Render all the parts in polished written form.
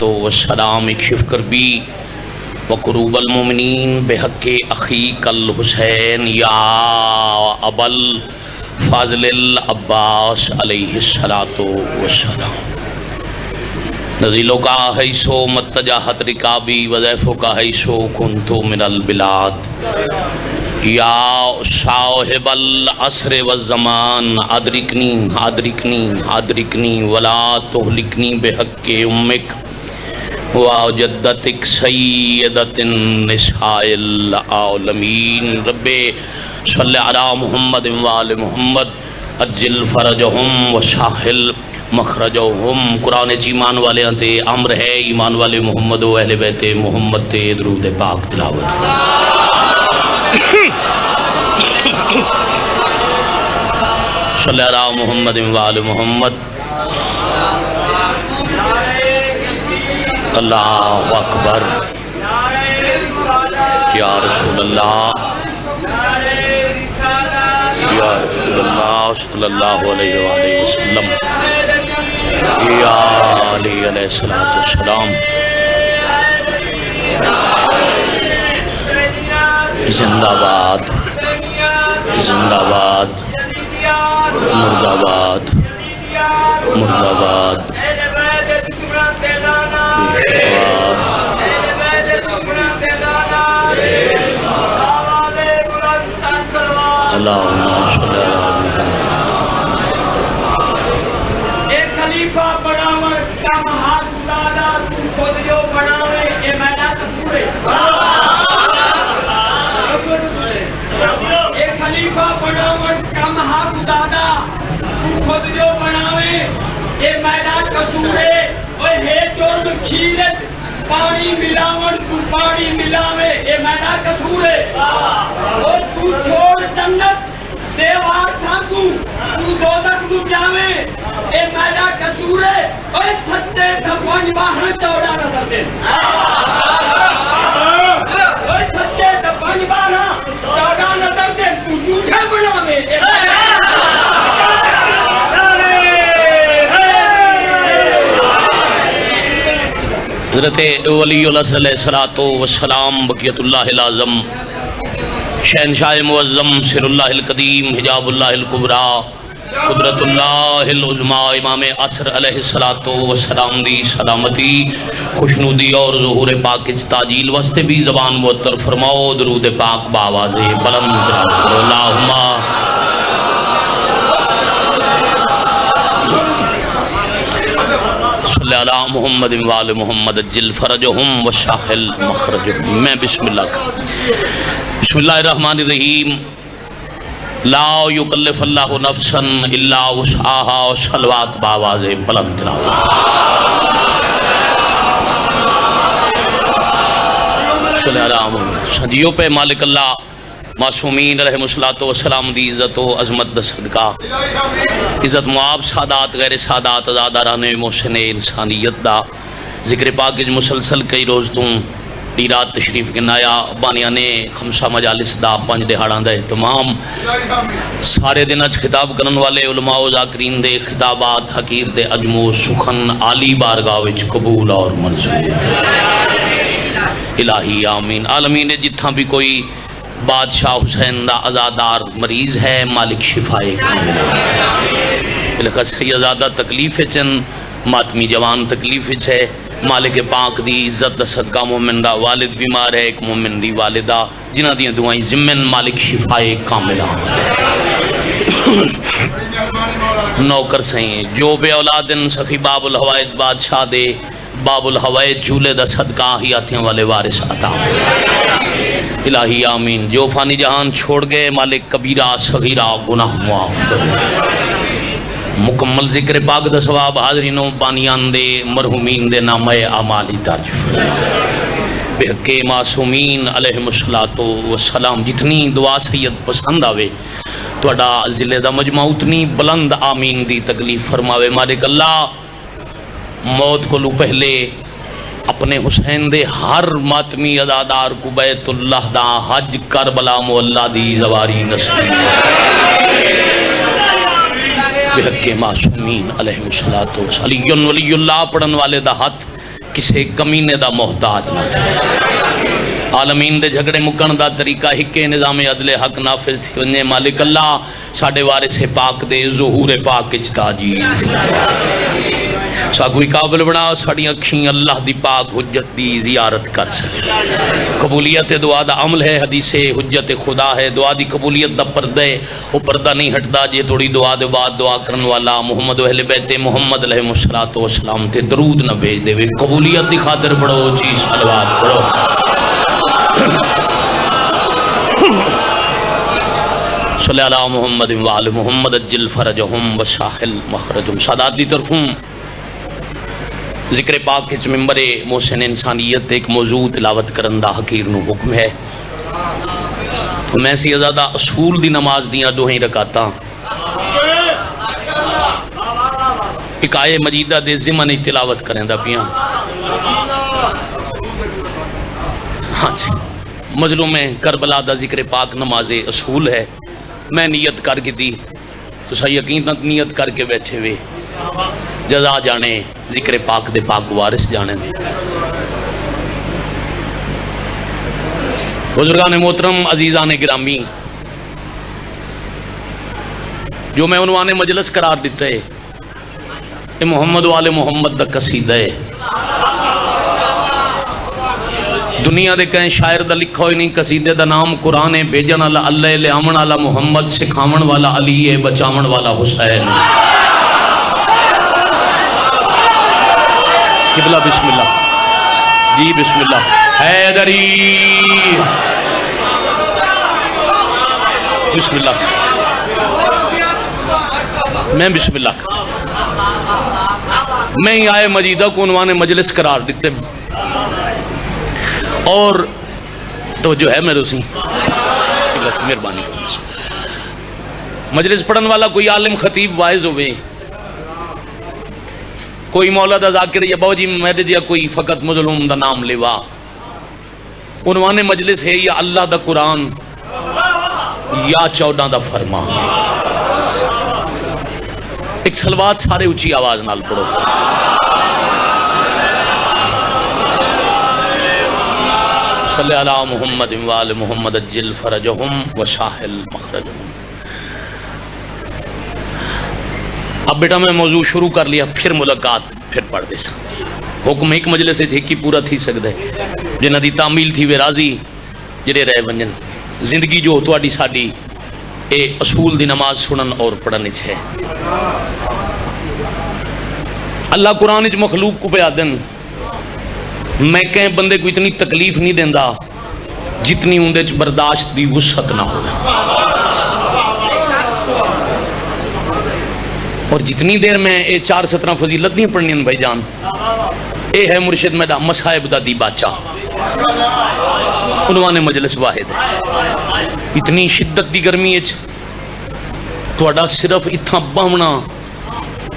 तो वसलाम इक्शिफ करबी वक़ुरूबल मोमिनीन बेहक़्क़े अख़ी कल हुसैन या अबल फ़ाज़िल अब्बास अलैहिस्सलातु वस्सलाम। नज़ीलो का हैसो मत्तजाहत रिकाबी वज़ैफ़ो का हैसो कुन्तु मिनल बिलाद या साहिबल अस्र वज़्ज़मान अदरिकनी अदरिकनी अदरिकनी वला तुहलिकनी बेहक़्क़े उम्मिक वाजद्दतिक सय्यदतिन निसाइल आलमीन। रब्बे सल्लि अला मुहम्मद व आलि मुहम्मद अज्जिल फरजहुम व साहिल मखरजहुम। कुरान च ईमान वाले ते अम्र है ईमान वाले मुहम्मद व अहले बैते मुहम्मद ते दरूद पाक तिलावत। सल्लि अला मुहम्मद व आलि मुहम्मद। अल्लाहु अकबर। या रसूल अल्लाह या रसूल अल्लाह सल्लल्लाहु अलैहि वसल्लम या अली अलैहिस्सलातु वस्सलाम। जिंदाबाद जिंदाबाद मुर्दाबाद मुर्दाबाद। पानी मिलावन तू पानी मिलावे ये मैदा कसूर है। और तू छोड़ जन्नत देवार सांगू तू दोजख तू जावे ये मैदा कसूर है। और सच्चे दफन बाहर चौड़ा नजर दे और सच्चे दफन बाहर चौड़ा नजर दे तू झूठे बनावे। हज़रत वलीउल असर अलैहिस्सलातु वस्सलाम बक़ियतुल्लाहिल आज़म शहनशाह मुअज़्ज़म सिरुल्लाहिल क़दीम हिजाबुल्लाहिल कुबरा कुदरतुल्लाहिल उज़्मा इमाम असर अलैहिस्सलातु वस्सलाम दी सलामती खुशनुदी और ज़ुहूर पाक की ताजील वास्ते भी ज़बान मुअत्तर फरमाओ दरूद पाक बावाज़े बुलंद अल्लाहुम्मा अला मुहम्मद व आलि मुहम्मद अज्जिल फरजहुम व साहिल मखरजहुम। मैं बिस्मिल्लाहिर्रहमानिर्रहीम ला युकल्लिफुल्लाहु नफ्सन इल्ला वुसअहा सलवात बावाज़े बुलंद तिलावत। सदियों पे मालिक अल्लाह मासूमीन अलैहिमुस्सलातु वस्सलाम दी इज़्ज़त व अज़मत दा सदका इज़्ज़त मुआब सादात गैर सादात आज़ादाराने मोहसिन इंसानियत दा ज़िक्र पाक मुसलसल कई रोज़ तू दी रात तशरीफ गिनाया बानिया ने खमसा मजालिस दा 5 दिहाड़ां दा एहतमाम सारे दिन खिताब करन वाले उलमा व ज़ाकिरीन दे खिताबात हकीर दे अजमो सुखन आली बारगाह विच कबूल और मंजूर इलाही आमीन आलमीन। जिथा भी कोई बादशाह हुसैन दा आज़ादार मरीज है मालिक शिफाए सैयदादा तकलीफ चन मातमी जवान तकलीफ है मालिक पाक दी इज्जत दा सदका मोमिन दा वालिद बीमार है एक मोमिन दी वालिदा जिन्हां दी दुआएं जिम्मन मालिक शिफाए कामिला नौकर सही जो बे औलादन सखी बाबुल हवाइज बादशाह दे बाबुल हवाइज झूले दा सदका ही आतियां वाले वारिस अता इलाही आमीन। जो फानी जहान छोड़ गए मालिक कबीरा सगीरा गुनाह मुआफ करो। मुकम्मल जिक्र पाक दा सवाब हाज़रीनो बानियान दे मरहुमीन दे नामे आमाली दर्ज बेहक़्क़े मासूमीन अलैहिमुस्सलातु वस्सलाम। जितनी दुआ सैयद पसंद आवे तुहाडा ज़िले दा मजमा उतनी बुलंद आमीन दी तकलीफ फरमावे। मालिक अल्लाह मौत कोलू पहले अपने हुसैन दे हर मातमी अदादार को बैतुल्लाह दा हज करबला मोहल्ला दी जवारी नसीब बेहक़्क़े मासूमीन अलैहिमुस्सलातु वलीयुल्लाह पढ़न वाले दा हथ किसी कमीने का मोहताज ना थे। आलमीन दे झगड़े मुकण का तरीका हिके निज़ाम अदले हक नाफिज थी वने। मालिक अल्लाह साडे वारिस पाक दे ज़ुहूर पाक इच ताजील साकू काबिल बना साड़ी अखी अल्लाह दी पाक हुज्जत दी जियारत कर सके। कबूलियत दुआ दा अमल है, हदीसे हुज्जत खुदा है। दुआ दी कबूलियत दा पर्दा है, वो पर्दा नहीं हटदा जे थोड़ी दुआ दे बाद दुआ करन वाला मुहम्मद अहले बैत मुहम्मद अलैहिस्सलातु वस्सलाम ते दरूद न भेज देवे। कबूलियत दी खातिर पढ़ो जी सलवात पढ़ो। सल्ले अला मुहम्मद व आले मुहम्मद अज्जिल फरजहुम व शाहिल मखरजुम। सादात दी तरफों जिक्र पाक के मिंबर मोहसिन इंसानियत एक मौजू तिलावत करन दा हकीर नूं हुक्म है। मैं ज़्यादा असूल दी नमाज दियां दोही रकातां एक आए मजीदा दे ज़िमन तिलावत करेंदा पियां। हाँ जी, मजलूम करबला दा जिक्र पाक नमाजे असूल है। मैं नियत करके दी तो सही यकीन नियत करके बैठे वे जजा जाने जिक्र पाक दे पाक वारिस जाने। बुजुर्गान मोहतरम अजीज़ान गिरामी, जो मैं उन्वाने मजलिस करार दिता है ये मुहम्मद वाले मुहम्मद दा कसीदा है। दुनिया दे कहीं शायर दा लिखा ही नहीं। कसीदे दा नाम कुरान है। भेजन वाला अल्लाह, लियावन वाला मुहम्मद, सिखावन वाला अली है, बचावन वाला हुसैन। किबला बिस्मिल्लाह जी, बिस्मिल्लाह हैदरी बिस्मिल्लाह। मैं बिस्मिल्लाह मैं ही आए मजीदा को उन्वाने मजलिस करार देते और तो जो है मेरे उसी मेहरबानी मजलिस पढ़न वाला कोई आलिम खतीब वाइज होवे, कोई मौला दा जाकिर या बाबू जी मेरे जिया कोई फकत मजलूम दा नाम लेवा। उन्वाने मजलिस है या अल्लाह दा कुरान या 14 दा फरमान। एक सलवात सारे उची आवाज नाल पढ़ो। सल्ले अला मुहम्मद व आले मुहम्मद अज्जिल फरजहुम व शाहिल मखरजुम। अब बेटा मैं मौजू शुरू कर लिया, फिर मुलाकात फिर पढ़ दे। हुक्म एक मजलिस ही पूरा थी सकता है। जिन्हां दी तामील थी वे राजी, जिहड़े रह वंजन। जिंदगी जो तुहाडी साडी ए असूल दी नमाज सुनन और पढ़न है। अल्लाह कुरान च मखलूक को पे आदन मैं कहीं बंदे को इतनी तकलीफ नहीं देंदा जितनी उनदे च बर्दाश्त दी वुसअत ना हो। और जितनी देर में ये 4 17 फजीलत नहीं पढ़नी भाईजान, ये है मुर्शिद मेरा मसाहिब दा दी बादशाह। उन्वाने मजलिस वाहिद है। इतनी शिद्दत दी गर्मी तुहाडा सिर्फ इत्थां बहना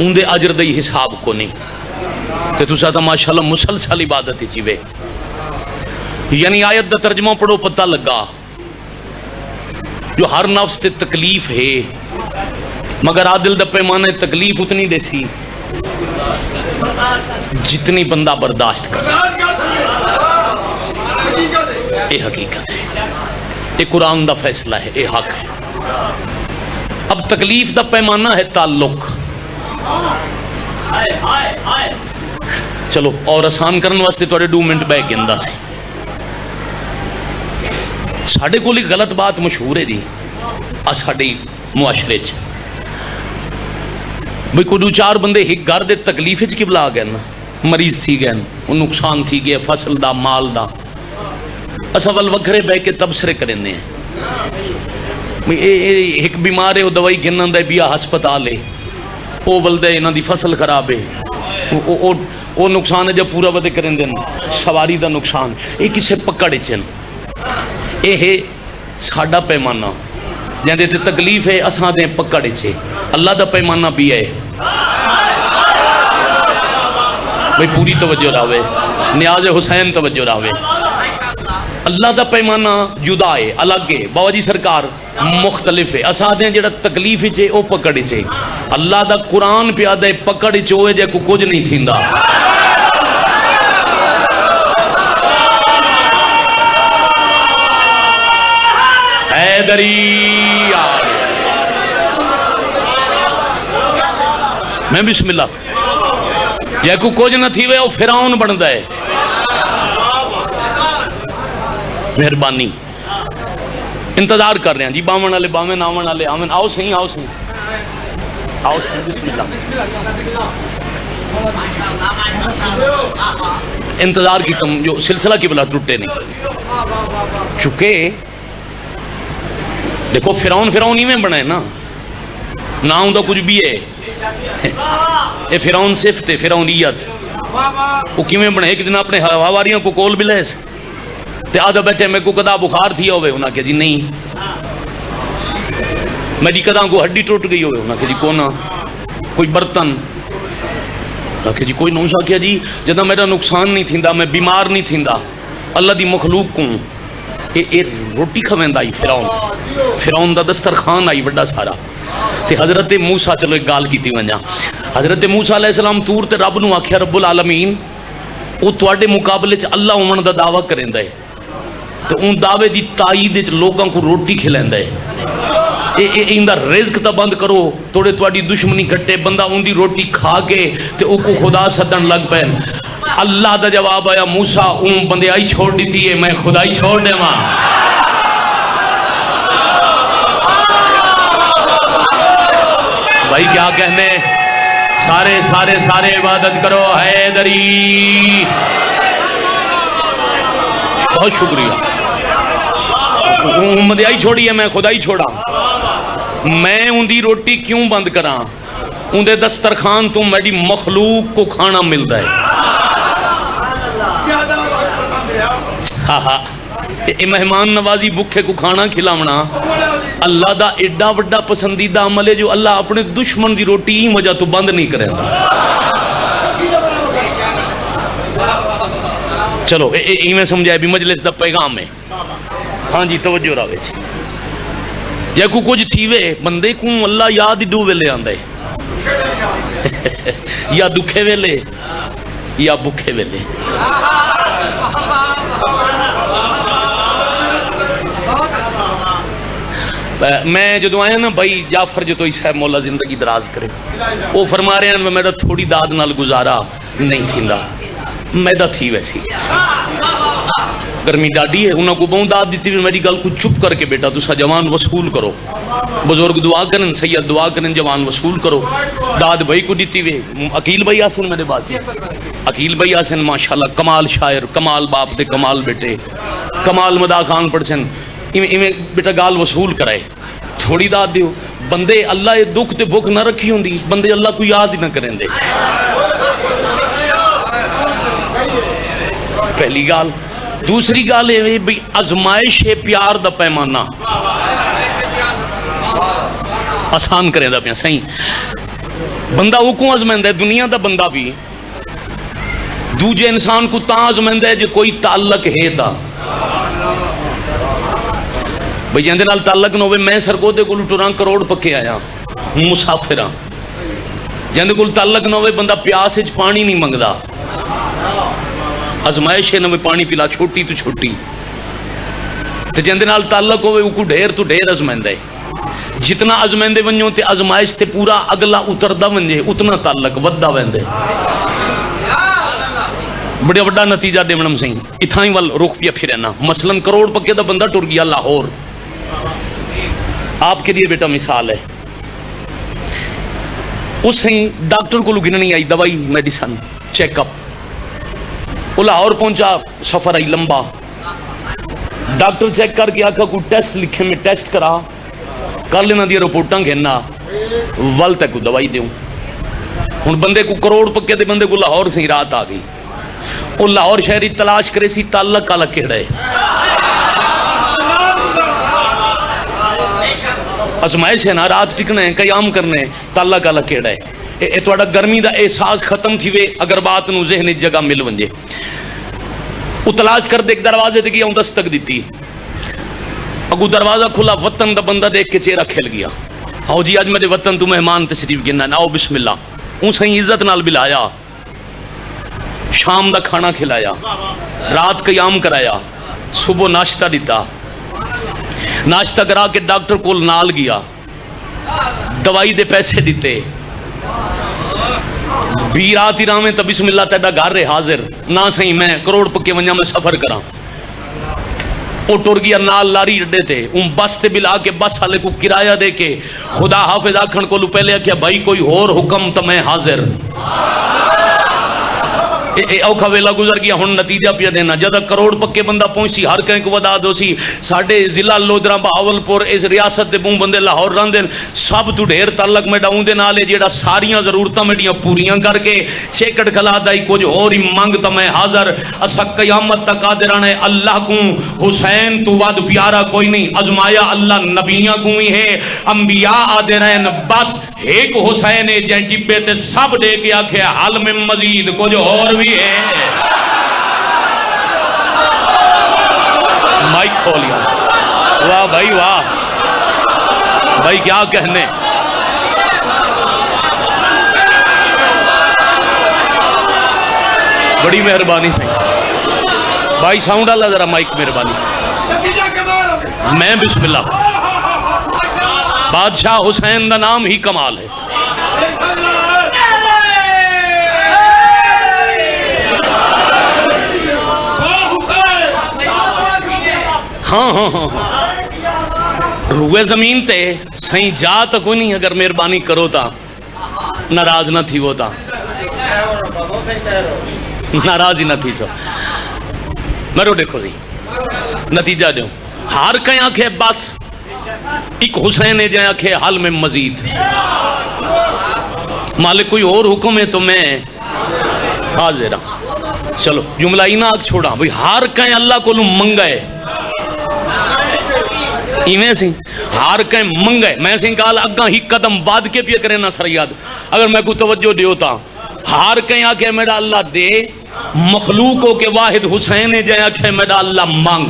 उनके अजर दा ही हिसाब को नहीं। तो तुसा तो माशाअल्लाह मुसलसल इबादत वे। यानी आयत दा तर्जमा पढ़ो पता लगा जो हर नफ्स ते तकलीफ है, मगर आदिल दा पैमाना तकलीफ उतनी देसी जितनी बंदा बर्दाश्त कर सकता। ये हकीकत है, ये कुरान दा फैसला है, ये हक है। अब तकलीफ दा पैमाना है ताल्लुक। चलो और आसान करने वास्ते थोड़े 2 मिनट बह गिनदा सी। साडे कोल एक गलत बात मशहूर है जी आ साडे मुआशरे च भाई कोई 2-4 बंदे एक घर दे तकलीफ च कि बुला गए ना, मरीज थी गए, नुकसान थी गया फसल दा माल दा। असा वल वखरे बह के तबसरे करेंगे एक बीमार है वो दवाई गिनन दे बिया हस्पताल है, वो बलदे इन्हां दी फसल खराब है, वो नुकसान है जब पूरा बदे करें देन सवारी दा नुकसान। ये किसे पकड़ च ये है साडा पैमाना जिंदे ते तकलीफ है असां दे पकड़ च। अल्लाह दा पैमाना भी है भाई पूरी तवज्जो रहे, न्याज हुसैन तवज्जो रहे। अल्लाह दा पैमाना जुदा है, अलग है। बाबा जी सरकार मुख्तलिफ है। असां दे जेड़ा तकलीफ च वो पकड़ च। अल्लाह दा कुरान प्यादा है पकड़ च होए जे को कुछ नहीं थींदा। हैदरी आ गया। मैं बिस्मिल्लाह जे को कुछ न थी वे वो फिरौन बनता है। मेहरबानी इंतजार कर रहे हैं जी, बावन वाले बावे, नावन वाले आवन। आओ सही, आओ सही, आओ सही, बिस्मिल्लाह। इंतजार की तुम जो सिलसिला की बला टूटे नहीं चुके। देखो फिरौन फिरौन ही में बने ना, नाम तो कुछ भी है, ये फिरौन सिफ्त है, फिरौनियत। वो किमें बने? एक दिन अपने हवारियों को कोल मिले ते आधा बैठे, मेरे को कदा बुखार थी होवे, उन्हें कहा जी नहीं। मेरी कदा को हड्डी टूट गई होवे, उन्हें कहा जी कोना। कोई बर्तन, आखे जी कोई नौशा किया जी जदा मेरा नुकसान नहीं थींदा, मैं बीमार नहीं थींदा, अल्लाह दी मखलूक को ये रोटी खवेंदा आई। फिरौन दा दस्तरखान आई बड़ा सारा। ते हजरत मूसा, चलो एक गाल की वजा, हजरत मूसा अलैहिस्सलाम तूर ते रब नूं आख्या रब्बुल आलमीन वो तुहाडे मुकाबले च अल्लाह होने दा दावा करेंदा है, तो उन दावे दी ताईद विच लोगों को रोटी खिलांदा है। इंदा रिज़्क तो बंद करो, थोड़े तुहाडी दुश्मनी कट्टे, बंदा उनकी रोटी खा के ते उको खुदा सदन लग पे। अल्लाह दा जवाब आया, मूसा उन बंदियाई छोड़ दी है, मैं खुदाई छोड़ देवा। भाई क्या कहने, सारे सारे सारे इबादत करो हैदरी। बहुत शुक्रिया। बंदियाई छोड़ी है, मैं खुदाई छोड़ा। मैं उनकी रोटी क्यों बंद करा? उनके दस्तरखान तो मेरी मखलूक को खाना मिलता है। हाँ हाँ, मेहमान नवाजी, भुखे को खाना खिलावना अल्लाह दा एडा वड्डा पसंदीदा अमल है जो अल्लाह अपने दुश्मन की रोटी ही वजह तो बंद नहीं करेगा। चलो इवें समझाए भी मजलिस का पैगाम है। हाँ जी, तवज्जो रहे। जे को कुछ थीवे बंदे को अल्लाह याद ही दो वेले आंदा है या दुखे वेले या भुखे वेले। मैं जो आया ना भाई जाफर जो तो साहब मौला जिंदगी दराज करे, वो फरमा रहे हैं मेरा थोड़ी दाद नाल गुजारा नहीं थींदा, मैदा थी वैसी गर्मी डाडी है। उन्होंने को बहुत दाद दी, मेरी गल को चुप करके बेटा तुसा जवान वसूल करो, बुजुर्ग दुआ करन, सैयद दुआ करन, जवान वसूल करो। दाद भाई को दी वे। अकील भाई आसन मेरे पास, अकील भाई आसन माशाल्लाह कमाल शायर, कमाल बाप दे कमाल बेटे, कमाल मदा खान पढ़सन। इवें बेटा गाल वसूल कराए, थोड़ी दाद दियो। बंदे अल्लाह ये दुख ते भुख ना रखी होंदी, बंदे अल्लाह को याद ही ना करेंदे। पहली गाल। दूसरी गाल है भाई आजमाइश है प्यार दा पैमाना आसान करें पिया सही। बंदा वो को आजमाइंदा है, दुनिया का बंदा भी दूजे इंसान को ता आजमाइंदा है जो कोई ताल्लक है ता भाई जिंदे नाल ताल्लक न होवे। मैं सरगोदे को टुरा करोड़ पक्के आया मुसाफिर हाँ, जिंदे को ताल्लक न होवे बंदा प्यास विच पानी नहीं मंगदा। आजमाइश है नवे पानी पिला, छोटी तो छोटी। ते जिंदे नाल ताल्लक होवे वो ढेर तो ढेर आजमाइंदा है। जितना आजमाइंदे वन्यो ते आजमाइश ते पूरा अगला उतरदा वंजे, उतना ताल्लक वधदा वेंदे। बड़ा बड़ा नतीजा देवणम सही। इथा ही वाल रुख पिया फिर ना। मसलन करोड़ पक्के दा बंदा टुर गया लाहौर, आपके लिए बेटा मिसाल है। उस ही डॉक्टर को गिननी आई, दवाई मेडिसन चेकअप। वो लाहौर पहुंचा, सफर आई लंबा। डॉक्टर चेक करके आखा कोई टेस्ट लिखे, मैं टेस्ट करा, कल इन्हों दी रिपोर्टा घेना, वल तक दवाई दूँ। हुण बंदे को करोड़ पक्के दे बंदे को लाहौर से रात आ गई। वो लाहौर शहरी तलाश करे सी ताल्लक काला केड़ा है। आजमाइश है ना, रात टिकना है, कयाम करना है, ताल्लक काला केड़ा है। ये थोड़ा गर्मी का एहसास खत्म थी वे अगर बात नूं ज़हन जगह मिल वंजे। वो तलाश कर दे दरवाजे ते गया, दस्तक दी, अगू दरवाजा खुला, वतन का बंदा देख के चेहरा खिल गया। आओ जी, अज मेरे वतन तू मेहमान तशरीफ गिना, आओ बिस्मिल्लाह। उस सही इज्जत नाल बिलाया, शाम का खाना खिलाया, रात कयाम कराया, सुबह नाश्ता दिता। नाश्ता करा के डॉक्टर को नाल गया, दवाई दे पैसे दिते, भी रात ही रामें तो बिस्मिल्लाह तेरा घर रहे हाजिर ना सही मैं करोड़ पक्के वंजा में सफर करा। वो टुर गया नाल लारी अड्डे थे, बस ते बिला के बस वाले को किराया दे के खुदा हाफिज आखण को पहले आख्या भाई कोई होर हुक्म तो मैं हाजिर। औखा वेला गुजर गया, हुण नतीजा पिया देना। जद करोड़ पक्के बंदा पहुंची हर कहीं को वधा दो सी। साडे जिला लोधरा बहावलपुर इस रियासत के मूह बंदे लाहौर रहिंदे सब तू ढेर तलक मेरा उहदे नाल है जेड़ा सारियां जरूरतां मेरियां पूरियां करके छेकड़ खला दा कुछ होर ही मंग तो मैं हाजिर। असा कयामत तक आदे रहना अल्लाह को हुसैन तू वद प्यारा कोई नहीं। अजमाया अल्लाह नबियां को ही है, अंबिया आदे रहन बस एक हुसैन है जै टिब्बे ते सब दे के आखे हल में मजीद कुछ और भी है। माइक खोलिया, वाह भाई वाह भाई क्या कहने। बड़ी मेहरबानी से भाई साउंड वाला जरा माइक मेहरबानी। मैं बिस्मिल्लाह बादशाह हुसैन का नाम ही कमाल है। हाँ हाँ हाँ रुए जमीन ते सही जा तो कोई नहीं, अगर मेहरबानी करो ता नाराज ना थी वो ता नाराज ही ना थी सो मरो। देखो जी नतीजा दो हार कहीं आखे बस एक हुसैन है जै आखे हल में मजीद। मालिक कोई और हुक्म है तो मैं हाजिर हाँ। चलो जुमला ही ना छोड़ा भाई हार कहीं अल्लाह को मंगाए इवें सी हार के मंगे मैं सिंह काल अगा ही कदम वाद के पिए करे ना सर याद। अगर मैं को तवज्जो दियो ता हार के आके मेरा अल्लाह दे मखलूकों के वाहिद हुसैन है जै आखे मेरा अल्लाह मांग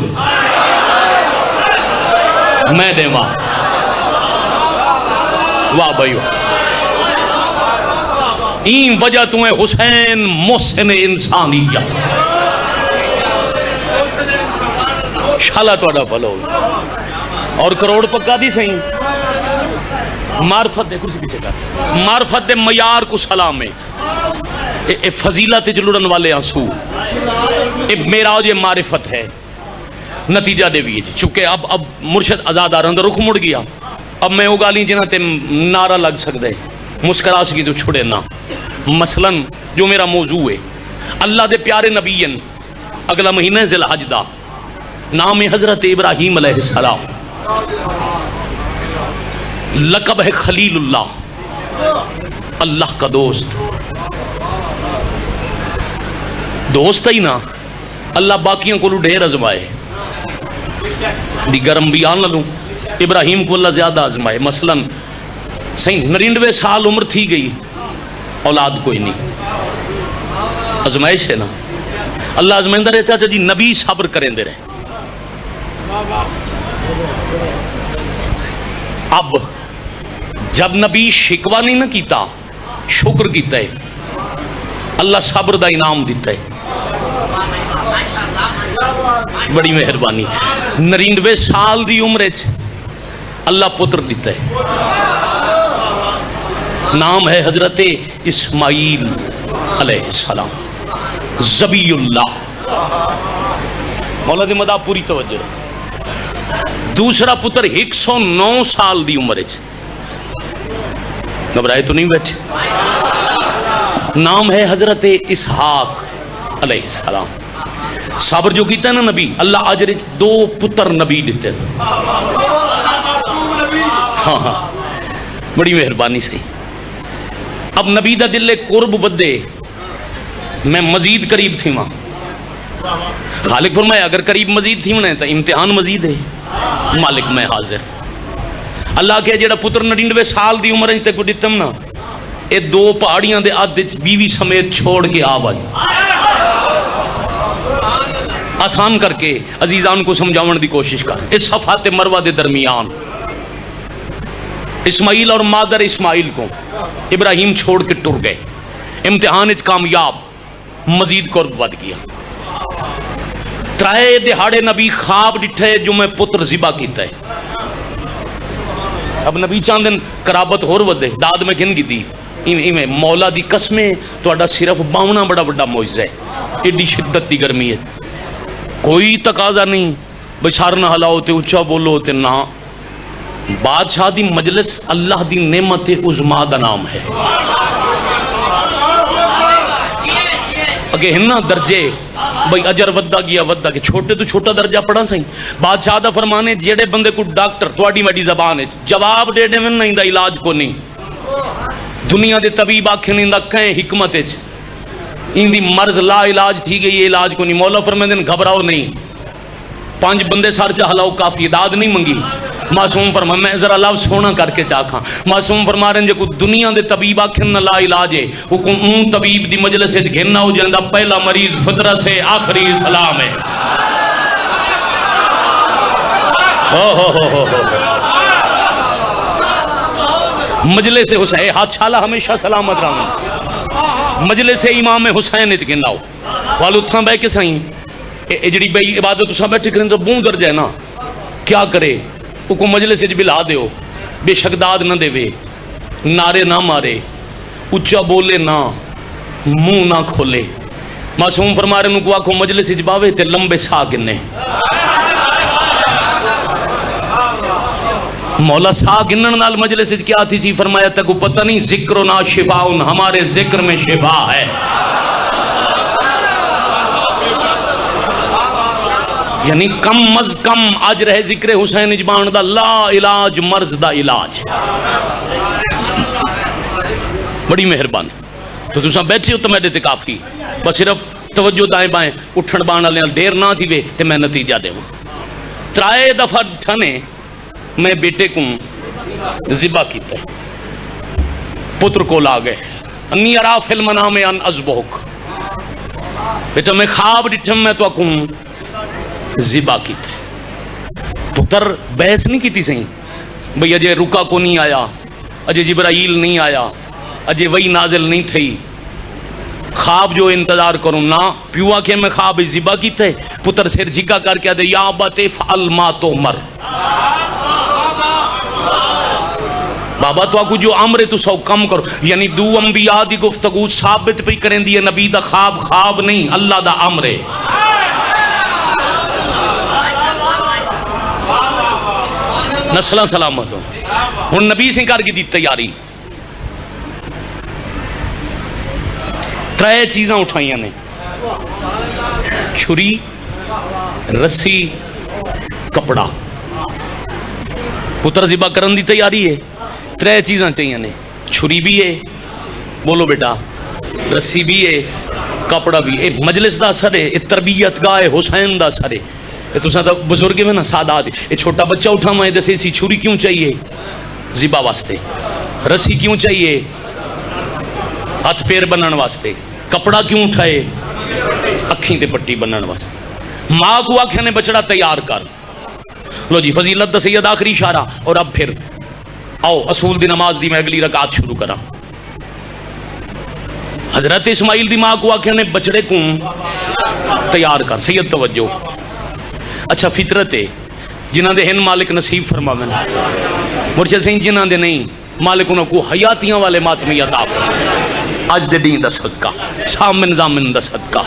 मैं देवा। वाह भाई वाह ई वजह तू है हुसैन मोहसिन इंसानियत शाला तोड़ा भलो। और करोड़ पक्का दी सही मार्फत दे कुर्सी पीछे कर मार्फत दे मयार को सलाम है फजीलत जुड़न वाले आंसू मेरा ये मारिफत है। नतीजा दे भी चुके अब मुर्शद आजाद आ रहा रुख मुड़ गया। अब मैं वो गाली जिन्हें ते नारा लग सकते मुस्करा सकी तो छुड़े ना। मसलन जो मेरा मौजू है अल्लाह दे प्यारे नबीयन अगला महीना जिलहज दा नाम है हजरत इब्राहीम अलैहिस्सलाम। लकब है खलीलुल्लाह अल्लाह का दोस्त। दोस्त ही ना अल्लाह बाकियों को ढेर आजमाए दी गरम भी आन लूं इब्राहीम को अल्लाह ज्यादा आजमाए। मसलन सही 99 साल उम्र थी गई औलाद कोई नहीं आजमाइश है ना। अल्लाह आजमाइंदा रहे चाचा जी नबी सब्र करेंदे रहे। अब जब नबी शिकवा नहीं ना कीता शुक्र कीता है अल्लाह सब्र दा इनाम दिता है। बड़ी मेहरबानी 99 साल दी उम्र अल्लाह पुत्र दिता है। नाम है हजरत इस्माइल अलैहिस्सलाम ज़बीउल्लाह। मौला दी मदा पूरी तवज्जो। दूसरा पुत्र 109 साल दी उम्र घबराए तो नहीं बैठे। नाम है हजरत इसहाक अलैहिस्सलाम। सब्र जो कीता ना नबी अल्लाह अजर 2 पुत्र नबी दिते। हाँ हाँ बड़ी मेहरबानी सही। अब नबी दा दिल कुर्ब वधे मैं मजीद करीब थी वहां। खालिक फरमाया अगर करीब मजीद थी होना तो इम्तिहान मजीद है। मालिक मैं हाजिर। अल्लाह के जेड़ा पुत्र 99 साल की उम्र को दितम ना ये 2 पहाड़ियां दे अध बीवी समेत छोड़ के आ भाई आसान करके अजीजान को समझावन की कोशिश कर। इस सफा ते मरवा के दरमियान इस्माइल और मादर इस्माइल को इब्राहिम छोड़ के टुर गए। इम्तिहान कामयाब मजीद कुर्ब वध गया। त्राए दिहाड़े नबी ख्वाब डिठे जो मैं पुत्र जिबा किता है। अब नबी चाहते कराबत होर वधे, दाद में किन की इवें मौला दी कसमें तुहाडा सिर्फ बावना बड़ा बड़ा मौजज़ा है। एडी शिद्दत की गर्मी है, कोई तकाजा नहीं भाई सर ना हलाओ तो उच्चा बोलो तो ना। बादशाह दी मजलिस अल्लाह दी नेमत उज़मा दा नाम है। अगे हिन्ना दर्जे भाई अजर वद्दा गया, छोटे तो छोटा दर्जा पढ़ा सही। बादशाह दा फरमाने जेड़े बंदे को डॉक्टर थोड़ी मेरी जबान है जवाब दे देवन ना इंदा इलाज को नहीं, दुनिया दे तबीब आखे नहीं इंदा कहें हिकमत इंदी मर्ज ला इलाज थी गई, ये इलाज को नहीं। मौला फरमाते घबराओ नहीं, 5 बंदे सर च हलाओ काफी, दाद नहीं मंगी। मासूम फरमा मैं जरा लव सोना करके चाखा। मासूम फरमा रहे जो दुनिया के तबीब आखिन ला इलाज है हुकुम तबीब की मजलिस घिरना हो जाता। पहला मरीज फितरत से आखिरी सलाम है। हो मजलिस हुसैन हाथ छाला हमेशा सलामत रहा। मजलिस इमाम हुसैन गिनाओ वाल उथा बह के सही जी बई इबादत तुसा बैठे करें तो बूं दर्ज है ना, क्या करे उको मजलिस बिला दो, बेशक दाद ना देवे, नारे ना मारे, उच्चा बोले ना, मुंह ना खोले। मासूम फरमा रहे को आखो मजलिस बावे ते लंबे साह गिने। मौला साह गिनन नाल मजलिस क्या थी सी, फरमाया तक पता नहीं जिक्र ना शिफाउन, हमारे जिक्र में शिफा है। यानी कम अज कम अज रहे जिक्र हुसैन इजबान दा ला इलाज मर्ज दा इलाज। बड़ी मेहरबानी। तो तुसा बैठे हो तो मेरे ते काफी, बस सिर्फ तवज्जो दाएं बाएं उठन बाण वाले देर ना थी वे ते मैं नतीजा देव। 3 दफा ठने मैं बेटे को जिबा किया, पुत्र को ला गए। अन्नी अरा फिल मनामे अन अज़बहुक, बेटा मैं ख्वाब डिठम मैं तो आकूं जिबा किया। पुत्र बहस नहीं की सही भाई अजय रुका को नहीं आया, अजय जिब्राइल नहीं आया, अजय वही नाजिल नहीं थी, ख्वाब जो इंतजार करूं ना। प्यू आखे मैं ख्वाब जिबा किता है, पुत्र सिर झिका करके आदे या बाते फल मा तो मर, बाबा तो आकू जो अमर तू सौ कम करो। यानी 2 अंबिया दी गुफ्तगू साबित पई करें दी नबी दा ख्वाब ख्वाब नहीं, अल्लाह दा अमर है। नस्ल सलामत हो। हुण नबी सिंह कर दी तैयारी, 3 चीज़ां उठाइया ने, छुरी, रस्सी, कपड़ा। पुत्र जिबा करन दी तैयारी है, 3 चीज़ां चाहिए ने, छुरी भी है, बोलो बेटा, रस्सी भी है, कपड़ा भी है। मजलिस का असर है, तरबियत गाह हुसैन का असर है। तुसा तो बुजुर्ग में ना सादात, ये छोटा बच्चा उठा मैं दसे सी छुरी क्यों चाहिए जिबा वास्ते, रस्सी क्यों चाहिए हाथ पैर बनने वास्ते, कपड़ा क्यों उठाए अखी ते पट्टी बनने वास्ते। माँ को आख्या ने बचड़ा तैयार कर लो जी, फजीलत दा सैयद आखिरी इशारा। और अब फिर आओ असूल दी नमाज दी मैं अगली रकात शुरू करा। हजरत इस्माइल दी माँ को आख्या ने बचड़े को तैयार कर, सैयद तवज्जो। अच्छा फितरत है जिन्हों दे हिन मालिक नसीब फरमावे, मुर्शद सिंह जिन्हों दे नहीं मालिक उन्होंने हयातियां वाले मातमी अता फरमावे। अज दे दी दा सदका, सामिन जामिन दा सदका,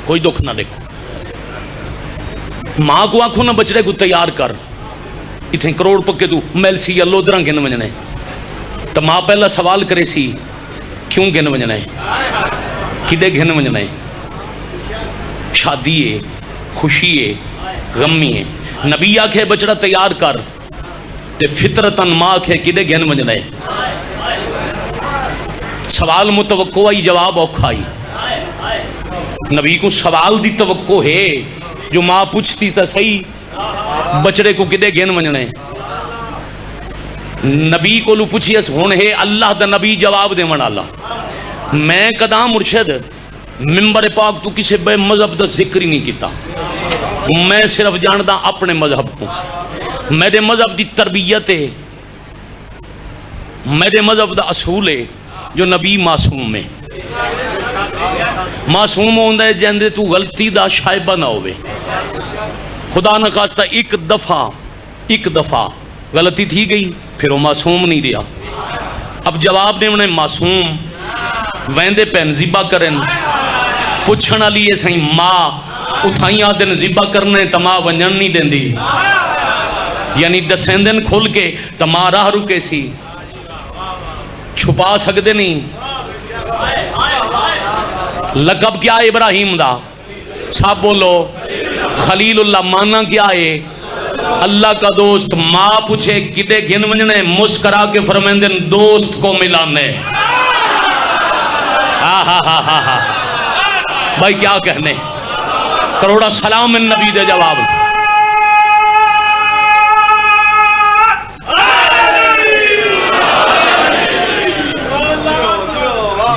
कोई दुख ना देखो। माँ को आखो ना बचड़े को तैयार कर, इतने करोड़ पक्के तू मैलसी या लोदरा गिन वजने। तो माँ पहला सवाल करे सी क्यों गिन वजना है, किडे गिन वजना है, शादी है, खुशी है, गमी है। नबी आखे बचड़ा तैयार कर, ते फितरतन मां आखे किडे गिन वजना है। सवाल मुतवक्को आई, जवाब औखा आई। नबी को सवाल दी तवक्को है, जो मां पूछती तो सही बचड़े को किडे गिन वजना है। नबी को पूछिए हुण है अल्लाह दा नबी जवाब देवन वाला। मैं कदा मुर्शद मिंबर पाक तू किसी बे मजहब का जिक्र ही नहीं किया, मैं सिर्फ जानता अपने मजहब को। मेरे मजहब की तरबियत है, मेरे मजहब का असूल है जो नबी मासूम है। मासूम होंदा है जिंदे तू गलती दा शायबा ना होवे। खुदा न खास्ता एक दफा गलती थी गई, फिर वो मासूम नहीं रहा। अब जवाब देने मासूम वेंदे पैन जिबा करन, पुछण वाली है सही मां उठाई आदन जिबा करने तो मां वंजन नहीं देंदी, यानी दसेंदन खुल के तो मां राह रुके सी, छुपा सकते नहीं। लकब क्या है इब्राहिम दा? सब बोलो खलीलुल्लाह। माना क्या है? अल्लाह का दोस्त। मां पूछे किते घिन वंजने, मुस्करा के फरमांदे दोस्त को मिलाने। हा भाई क्या कहने, करोड़ा सलाम इन नबी दे जवाब।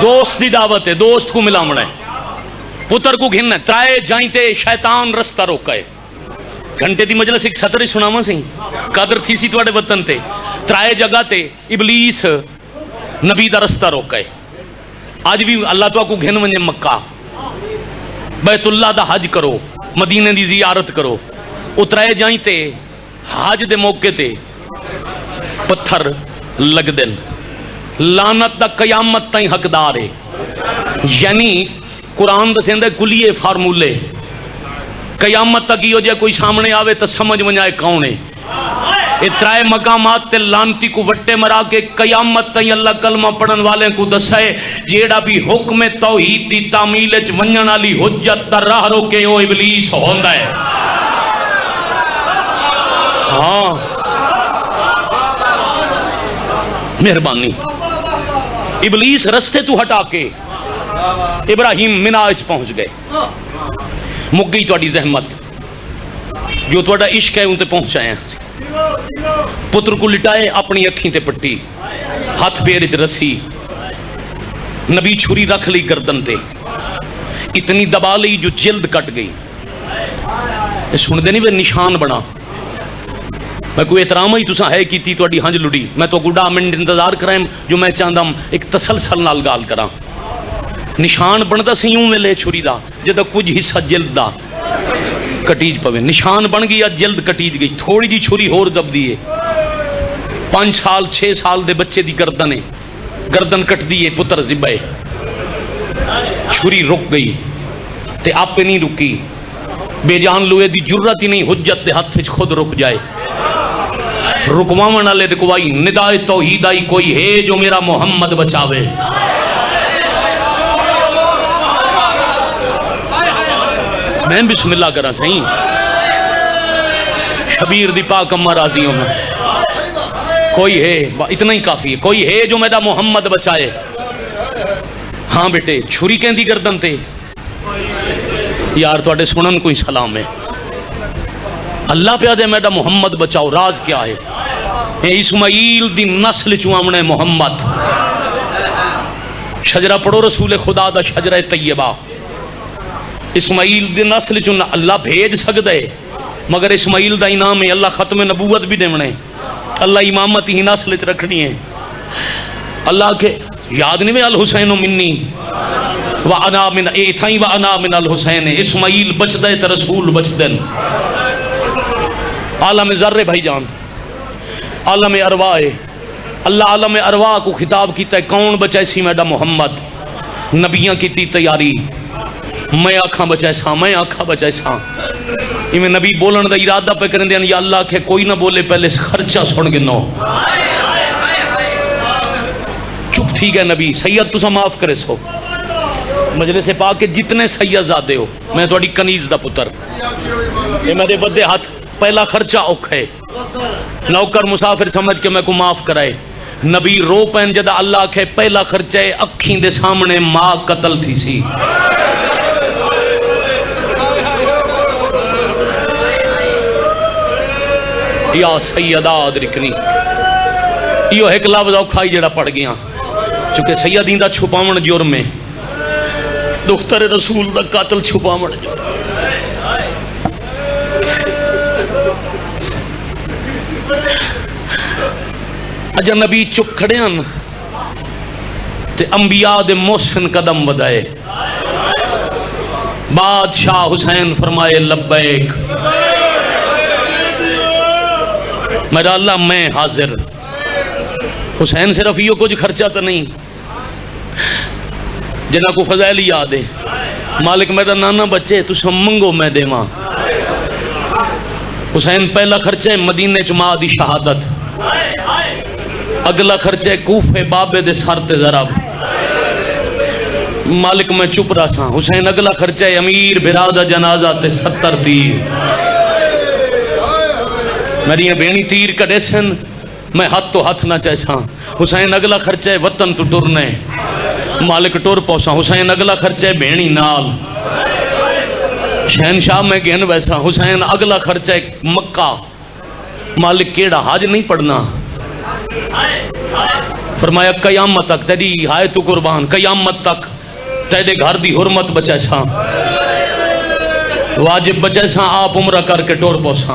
दोस्त की दावत है, दोस्त को मिलावना है, पुत्र को घिन त्राए जाइते शैतान रस्ता रोके। घंटे की मजलिस एक सतर सुनावा सी, कदर थी सी तुहाडे वतन ते। त्राए जगह ते इबलीस नबी दा रस्ता रोके। अज भी अल्लाह तो को घिन वंजे मक्का बैतुल्ला दा हज करो, मदीने दी जियारत करो। उतराए जाइते हज दे मौके ते पत्थर लगदे, लानत दा कयामत ताई हकदार है। यानी कुरान दसेंदा कुलिए फार्मूले, कयामत तक ही हो जाए कोई सामने आवे तो समझ वजाए कौन है। इतराए मकामात ते लानती को वट्टे मरा के कयामत तई अल्लाह कलमा पढ़न वाले को दसे जेड़ा भी हुक्म तौहीद दी तामील च वंजन वाली हुज्जत दा राह रोके ओ इबलीस होंदा है। हाँ मेहरबानी। इबलीस रस्ते तू हटा के इब्राहिम मिनाज पहुंच गए। मुक गई तुहाडी जहमत, जो तुहाडा इश्क है उनते पहुंचाया। पुत्र को लिटाए, अपनी अखी ते पट्टी, हाथ पैर च रसी, नबी छुरी रख ली गर्दन ते, इतनी दबा ली जो जिल्द कट गई। सुनते नहीं वे निशान बना। मैं कोई एहतराम ही तुसा है की तुहाडी हंज लुड़ी, मैं तो गुडा मिनट इंतजार कराए जो मैं चाहता एक तसलसल नाल गाल करा। निशान बनता सी ऊं वेले छुरी दा जदों कुछ हिस्सा जिल्द दा कटीज पवे। निशान बन गई, जिल्द कटीज गई, थोड़ी जी छुरी होर दबदी है। 5 साल 6 साल दे बच्चे दी गर्दन है, गर्दन कटदी है, पुत्र जिब्बे, छुरी रुक गई ते आपे नहीं रुकी। बेजान लोहे दी जुर्रत ही नहीं, हुज्जत दे हथ च खुद रुक जाए। रुकवावन वाले रुकवाई, निदाए तौहीद आई कोई है जो मेरा मोहम्मद बचावे। मैं बिस्मिल्लाह करा सही, शबीर दी पाक अम्मा राजी हूं मैं। कोई है, इतना ही काफी है, कोई है जो मेरा मोहम्मद बचाए। हाँ बेटे, छुरी कहती गर्दन ते यार तुहाडे सुनन कोई सलाम है। अल्लाह प्या दे मेरा मोहम्मद बचाओ। राज क्या है? इस्माइल दी नस्ल चू आमने मोहम्मद। शजरा पढ़ो रसूल खुदा दा शजरा तैयबा। इस्माइल दी नस्ल चू अल्लाह भेज सकता है, मगर इस्माइल दा इनाम है अल्लाह खत्म नबूवत भी देवना है, अल्लाह इमामत ही नस्ल च रखनी है। अल्लाह के याद नहीं में अल हुसैन मिन्नी व अना मिन इथाई व अना मिन अल हुसैन। इस्माइल बचदा है तो रसूल बचदन। आलम ज़र्रे भाईजान, आलम अरवा है। अल्लाह आलम अरवा को खिताब किया है, कौन बचाए सी मेरा मोहम्मद। नबियां की तैयारी, मैं आखा बचाए सा, मैं आखा बचाए सा। इवें नबी बोलन का इरादा पे करें या अल्लाह के कोई ना बोले पहले खर्चा सुन गिनो। चुप ठीक है नबी सैयद तुसा माफ करे सो। मजलिस से पा के जितने सैयदजादे हो, मैं थोड़ी कनीज दा पुत्र, ये मेरे बदे हाथ पहला खर्चा औखा है। नौकर मुसाफिर समझ के मैं को माफ कराए। नबी रो पैन जदा अल्लाह के पहला खर्चा है अखी दे सामने मां कतल थी सी। या सैयदा अदरिकनी, यो एक लफ्ज औखा ही जड़ा पड़ गया, चूंकि सैयदी दा छुपावन जुर्म है, दुख्तर रसूल दा कातल छुपावन जुर्म। अजा नबी चुप खड़े ते अंबिया दे मोहसिन कदम बधाए। बादशाह हुसैन फरमाए लब्बैक, मेरा अल्लाह मैं हाजिर। हुसैन सिर्फ यो कुछ खर्चा तो नहीं, जिन्हें को फजैल याद है, मालिक मेरा नाना बच्चे तुम मंगो मैं देवा। हुसैन पहला खर्चा है मदीने च मां दी शहादत, अगला खर्चा है कूफे बाबे दे सर ते ज़रब। मालिक मैं चुप रहा सा। हुसैन अगला खर्चा है अमीर बिरादा जनाजा ते 70 तीर। मेरी बेणी तीर कड़े सन, मैं हाथ तो हाथ ना चाहसा। हुसैन अगला खर्चा है वतन तो टुरने, मालिक टुर पहुंचा। हुसैन अगला खर्चा है बेणी नाल, शहनशाह में गेन वैसा। हुसैन अगला खर्चा है मक्का, मालिक केड़ा हज नहीं पढ़ना। फरमाया कयामत तक तेरी हाय तू कुर्बान, कयामत तक तेरे घर दी हुरमत बचैसा, वाजिब बचैसा। आप उम्र करके टोर पहुंचा।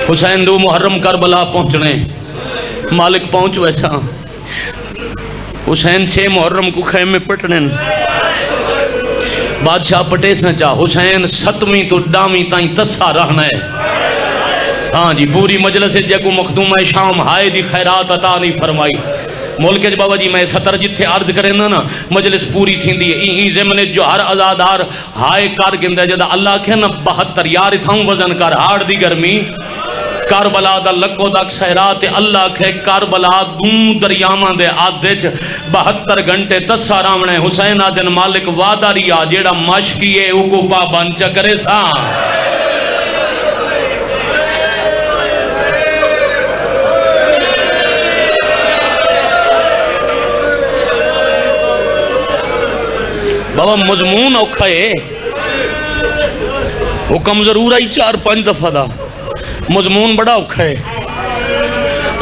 हुसैन दो मुहर्रम करबला पहुंचने, मालिक पहुंच वैसा। हुसैन 6 मुहर्रम को खैमे पटने, बादशाह पटे सचा। हुसैन 7वीं तो 10वीं ताई तस्सा रहना है। हाँ जी, पूरी मजलिस जगू मखदूम शाम हाय दी खैरात अता नहीं फरमाई। मुल्क बाबा जी मैं 70 जिथे अर्ज करे ना मजलिस पूरी थी ई ज़िमने जो हर आजादार हाय कर गिंदा जदा अल्लाह के ना 72 यार इथाऊं वजन कर हाड़ दी गर्मी करबला दा लको तक सहरा ते अल्लाह के करबला दूं दरियावां दे आधे च 72 घंटे तस्सा रावणे। हुसैन आदन मालिक वादा रिया जेड़ा मशकी है उको पाबंद च करे सा। बाबा मजमून औखा है, हुक्म जरूर आई 4-5 दफा दा, मजमून बड़ा औखा है।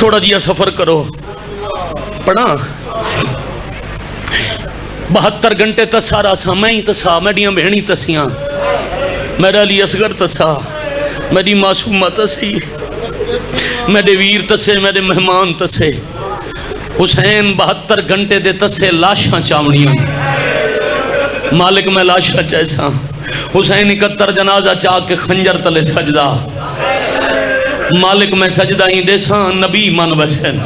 थोड़ा जिया सफर करो। पढ़ा 72 घंटे तसा रहा मैं ही तसा, मेरिया बहनी तसियां, मेरा अली असगर तसा, मेरी मासूमा तसी, मेरे वीर तसे, मेरे मेहमान तसे। हुसैन 72 घंटे दे तसे लाशां चावनियां, मालिक मैं लाशा चैसा। हुसैन 71 जनाजा चाह के खंजर तले सजदा, मालिक मैं सजदा ही देसा। नबी मन वैसन,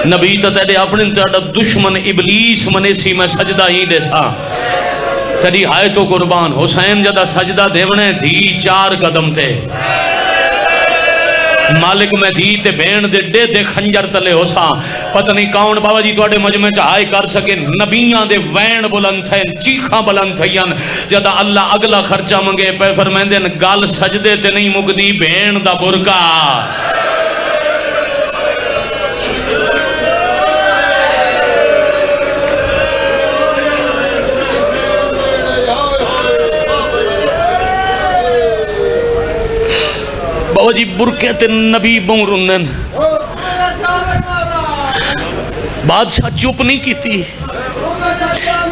नबी तो तेरे अपने तेरा दुश्मन इबलीस मने सी, मैं सजदा ही देसा तेरी हाय तो कुर्बान। हुसैन जदा सजदा देवने धी 4 कदम थे, मालिक मैं धी ते भेण दे डे खंजर तले होसा। पता नहीं कौन बाबा जी तुहाडे मजमे च हाय कर सके। नबियां दे वैन बुलंद थे, चीखा बुलंद थईन। जदा अल्लाह अगला खर्चा मंगे पे फरमांदे न गल सजदे ते नहीं मुकदी भेण दा बुरका। बाबा जी बुरके ते नबी बहुरुन। बादशाह चुप नहीं की थी,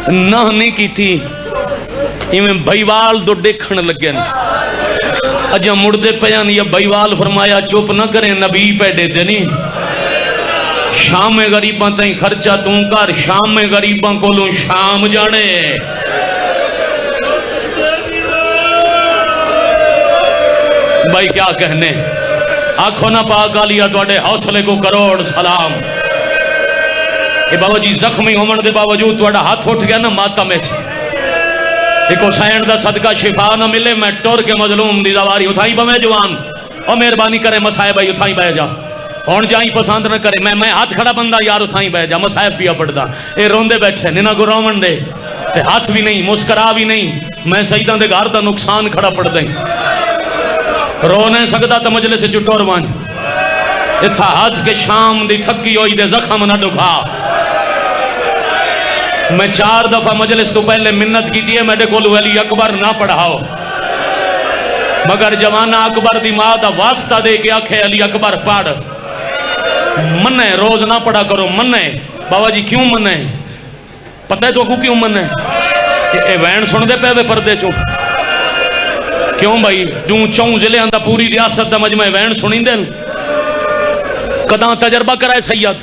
ना नहीं की थी, इवें बईवाल दो देखण लगे अजा मुड़दे पयान या बईवाल फरमाया चुप ना करे, नबी पे दे नहीं। शाम में गरीबां ताई खर्चा तू कर, शाम में गरीबां कोलों शाम जाने। भाई क्या कहने, आखो ना पाक आलिया तुहाडे हौसले को करोड़ सलाम। ये बाबा जी जख्मी होने के बावजूद तुहाडा हाथ उठ गया ना मातम में, एक हुसैन दा सदका शिफा ना मिले, मैं टुर के मजलूम दी दवारी उठाई बवे जवान और मेहरबानी करे मसाहिब भाई उठाई बह जा। हुण जाई पसंद न करे, मैं हाथ खड़ा बंदा यार उठाई बह जा। मसाहिब पिया पढ़दा, ये रोंदे बैठे निना को रोवन दे ते हंस भी नहीं मुस्करा भी नहीं। मैं सईदां दे घर दा नुकसान खड़ा पढ़दा रो नहीं सकता तो मजलिस च टुर वन। इत्था हंस के शाम दी थकी होई दे जख्म ना दुखा। मैं 4 दफा मजलिस तो पहले मिन्नत की है, मेरे को अली अकबर ना पढ़ाओ, मगर जवाना अकबर दी मां दा वास्ता दे के आखे अली अकबर पढ़। मन्ने रोज ना पढ़ा करो, मन्ने। बाबा जी क्यों मन्ने? पता है तो क्यों मन्ने? कि वैन सुनते पे पर्दे चो क्यों भाई? जू 4 जिले का पूरी रियासत का मजमा वैन सुनी देन। कदा तजर्बा कराए सैयद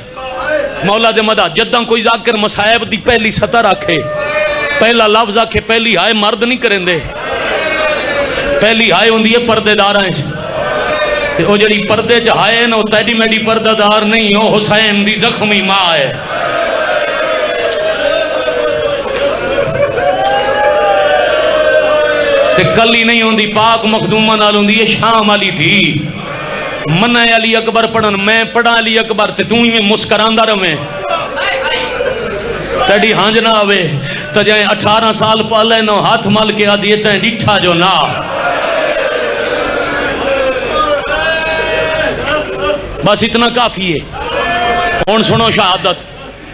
मौला दे मदा जदा कोई जाकर मसायब दी पहली सतर आखे पहला लफ्ज आखे पहली हाय मर्द नहीं करेंदे, पहली हाय होंदी है पर्देदारां ते ओ जड़ी पर्दे च हाय न तैडी मेडी पर्दादार नहीं, ओ हुसैन दी जख्मी मां है। ते कली नहीं होंदी पाक मखदूमा नाल होंदी है शाम वाली थी। मना अली अकबर पढ़न, मैं पढ़ा अली अकबर ते तू ही मुस्करांदा रवे, तेरी हंज ना आवे तो जाए 18 साल पाले नो हाथ मल के आदि तैं डिठा जो ना। बस इतना काफी है। हुण सुनो शहादत,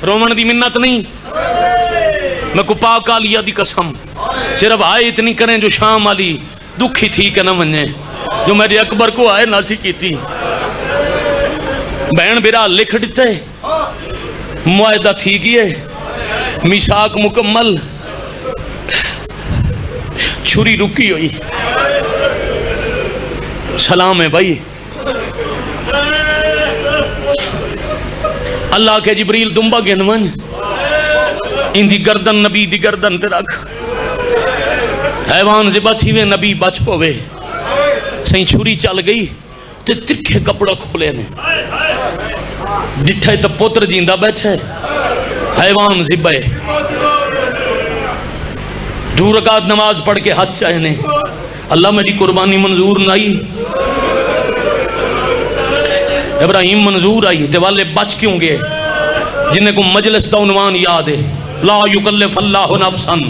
रोमन दी मिन्नत नहीं, मैं को पाक आलिया दी कसम सिर्फ आए इतनी करें जो शाम वाली दुखी थी के न मने, जो मेरे अकबर को आए नासी की थी। बहन बिरा लिख दिते, मुआयदा थी गए, मिसाक मुकम्मल, छुरी रुकी हुई। सलाम है भाई। अल्लाह के जिब्रील दुम्बा गिनवन, इंदी गर्दन नबी दी गर्दन ते रख, हैवान ज़िबा थी वे नबी बच पवे। सही छुरी चल गई ते तिखे कपड़ा खोले ने, जिठे तो पुत्र जींदा बैठे, हैवान ज़िबे। 2 रकात नमाज पढ़ के हाथ चाहे ने, अल्लाह मेरी कुर्बानी मंजूर नहीं, इब्राहिम मंजूर आई ते वाले बच क्यों गए? जिन्हें को मजलिस का उन्वान याद है, ला युकल्लिफुल्लाहु नफ्सन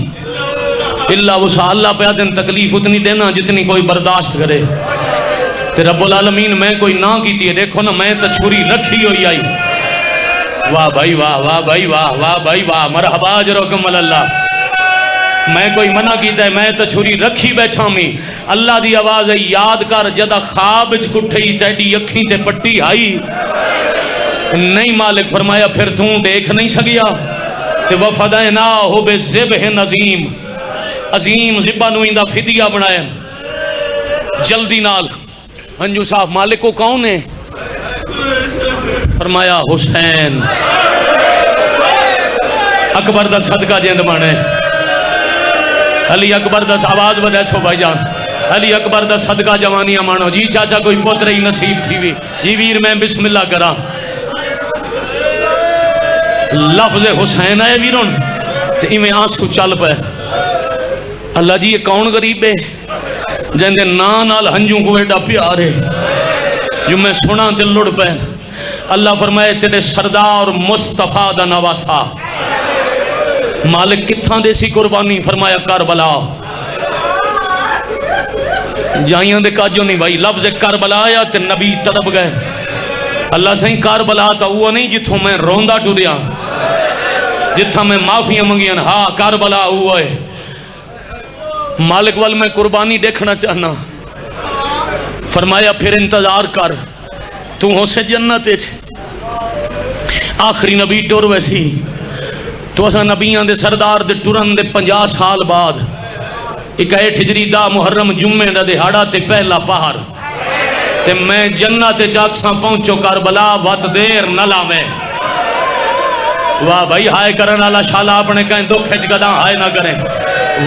इल्ला वुसअहा। अल्लाह पे दिन तकलीफ उतनी देना जितनी कोई बर्दाश्त करे। ते रब्बुल आलमीन मैं कोई ना की थी, देखो ना मैं तो छुरी रखी हुई आई। वाह भाई वाह, वाह भाई वाह, वाह भाई वाह, मरहबा अजरकुम अल्लाह। मैं कोई मना कीता है, मैं तो छुरी रखी बैठा मी। अल्लाह दी आवाज है, याद कर जदा ख्वाब च कुठई तेडी अखी ते पट्टी आई नहीं। मालिक फरमाया फिर तू देख नहीं सकिया ते वफदाना हो बे ज़िब्हिन अज़ीम, अजीम ज़िब्बा नूं इंदा फिदिया बनाया जल्दी नाल। अंजू साहब मालिक को कौन है? फरमाया हुसैन। अकबर दा सदका जिंद बने, अली अकबर दस आवाज बदसो भाईजान, अली अकबर दा सदका जवानियां मानो जी। चाचा कोई पुत्र ही नसीब थी भी जी वीर, मैं बिस्मिल्लाह करा। लफ्ज़ हुसैन आए वीरों ते इवें आंसू चल पे। अल्लाह जी ये कौन गरीब है जिंदे ना नाल हंजू को एडा प्यार है, जो मैं सुना ते लुड़ पे। अल्लाह फरमाए तेरे सरदार मुस्तफा दा नवासा। मालिक कित्थां देसी कुर्बानी? फरमाया करबला। जाइयां दे काजो नहीं भाई, लफ्ज़ करबला आया ते नबी तड़प गए। अल्लाह सही करबला तो वो नहीं जिथों मैं रोंदा टुरिया, जिथा मैं माफिया मंगियां। हाँ करबला वो है। मालिक वाल मैं कुर्बानी देखना चाहना। फरमाया फिर इंतजार कर, तू हो से जन्नत। आखिरी नबी टुर वैसी तो असा नबियां दे सरदार दे टुरन दे 50 साल बाद 21 हिजरी दा मुहर्रम जुम्मे दा दिहाड़ा ते पहला पहर ते मैं जन्नत चाकसा पहुंचो करबला, वत देर न लावे। वाह भाई, हाय करन वाला शाला अपने कहीं दुख च गदा हाय ना करे,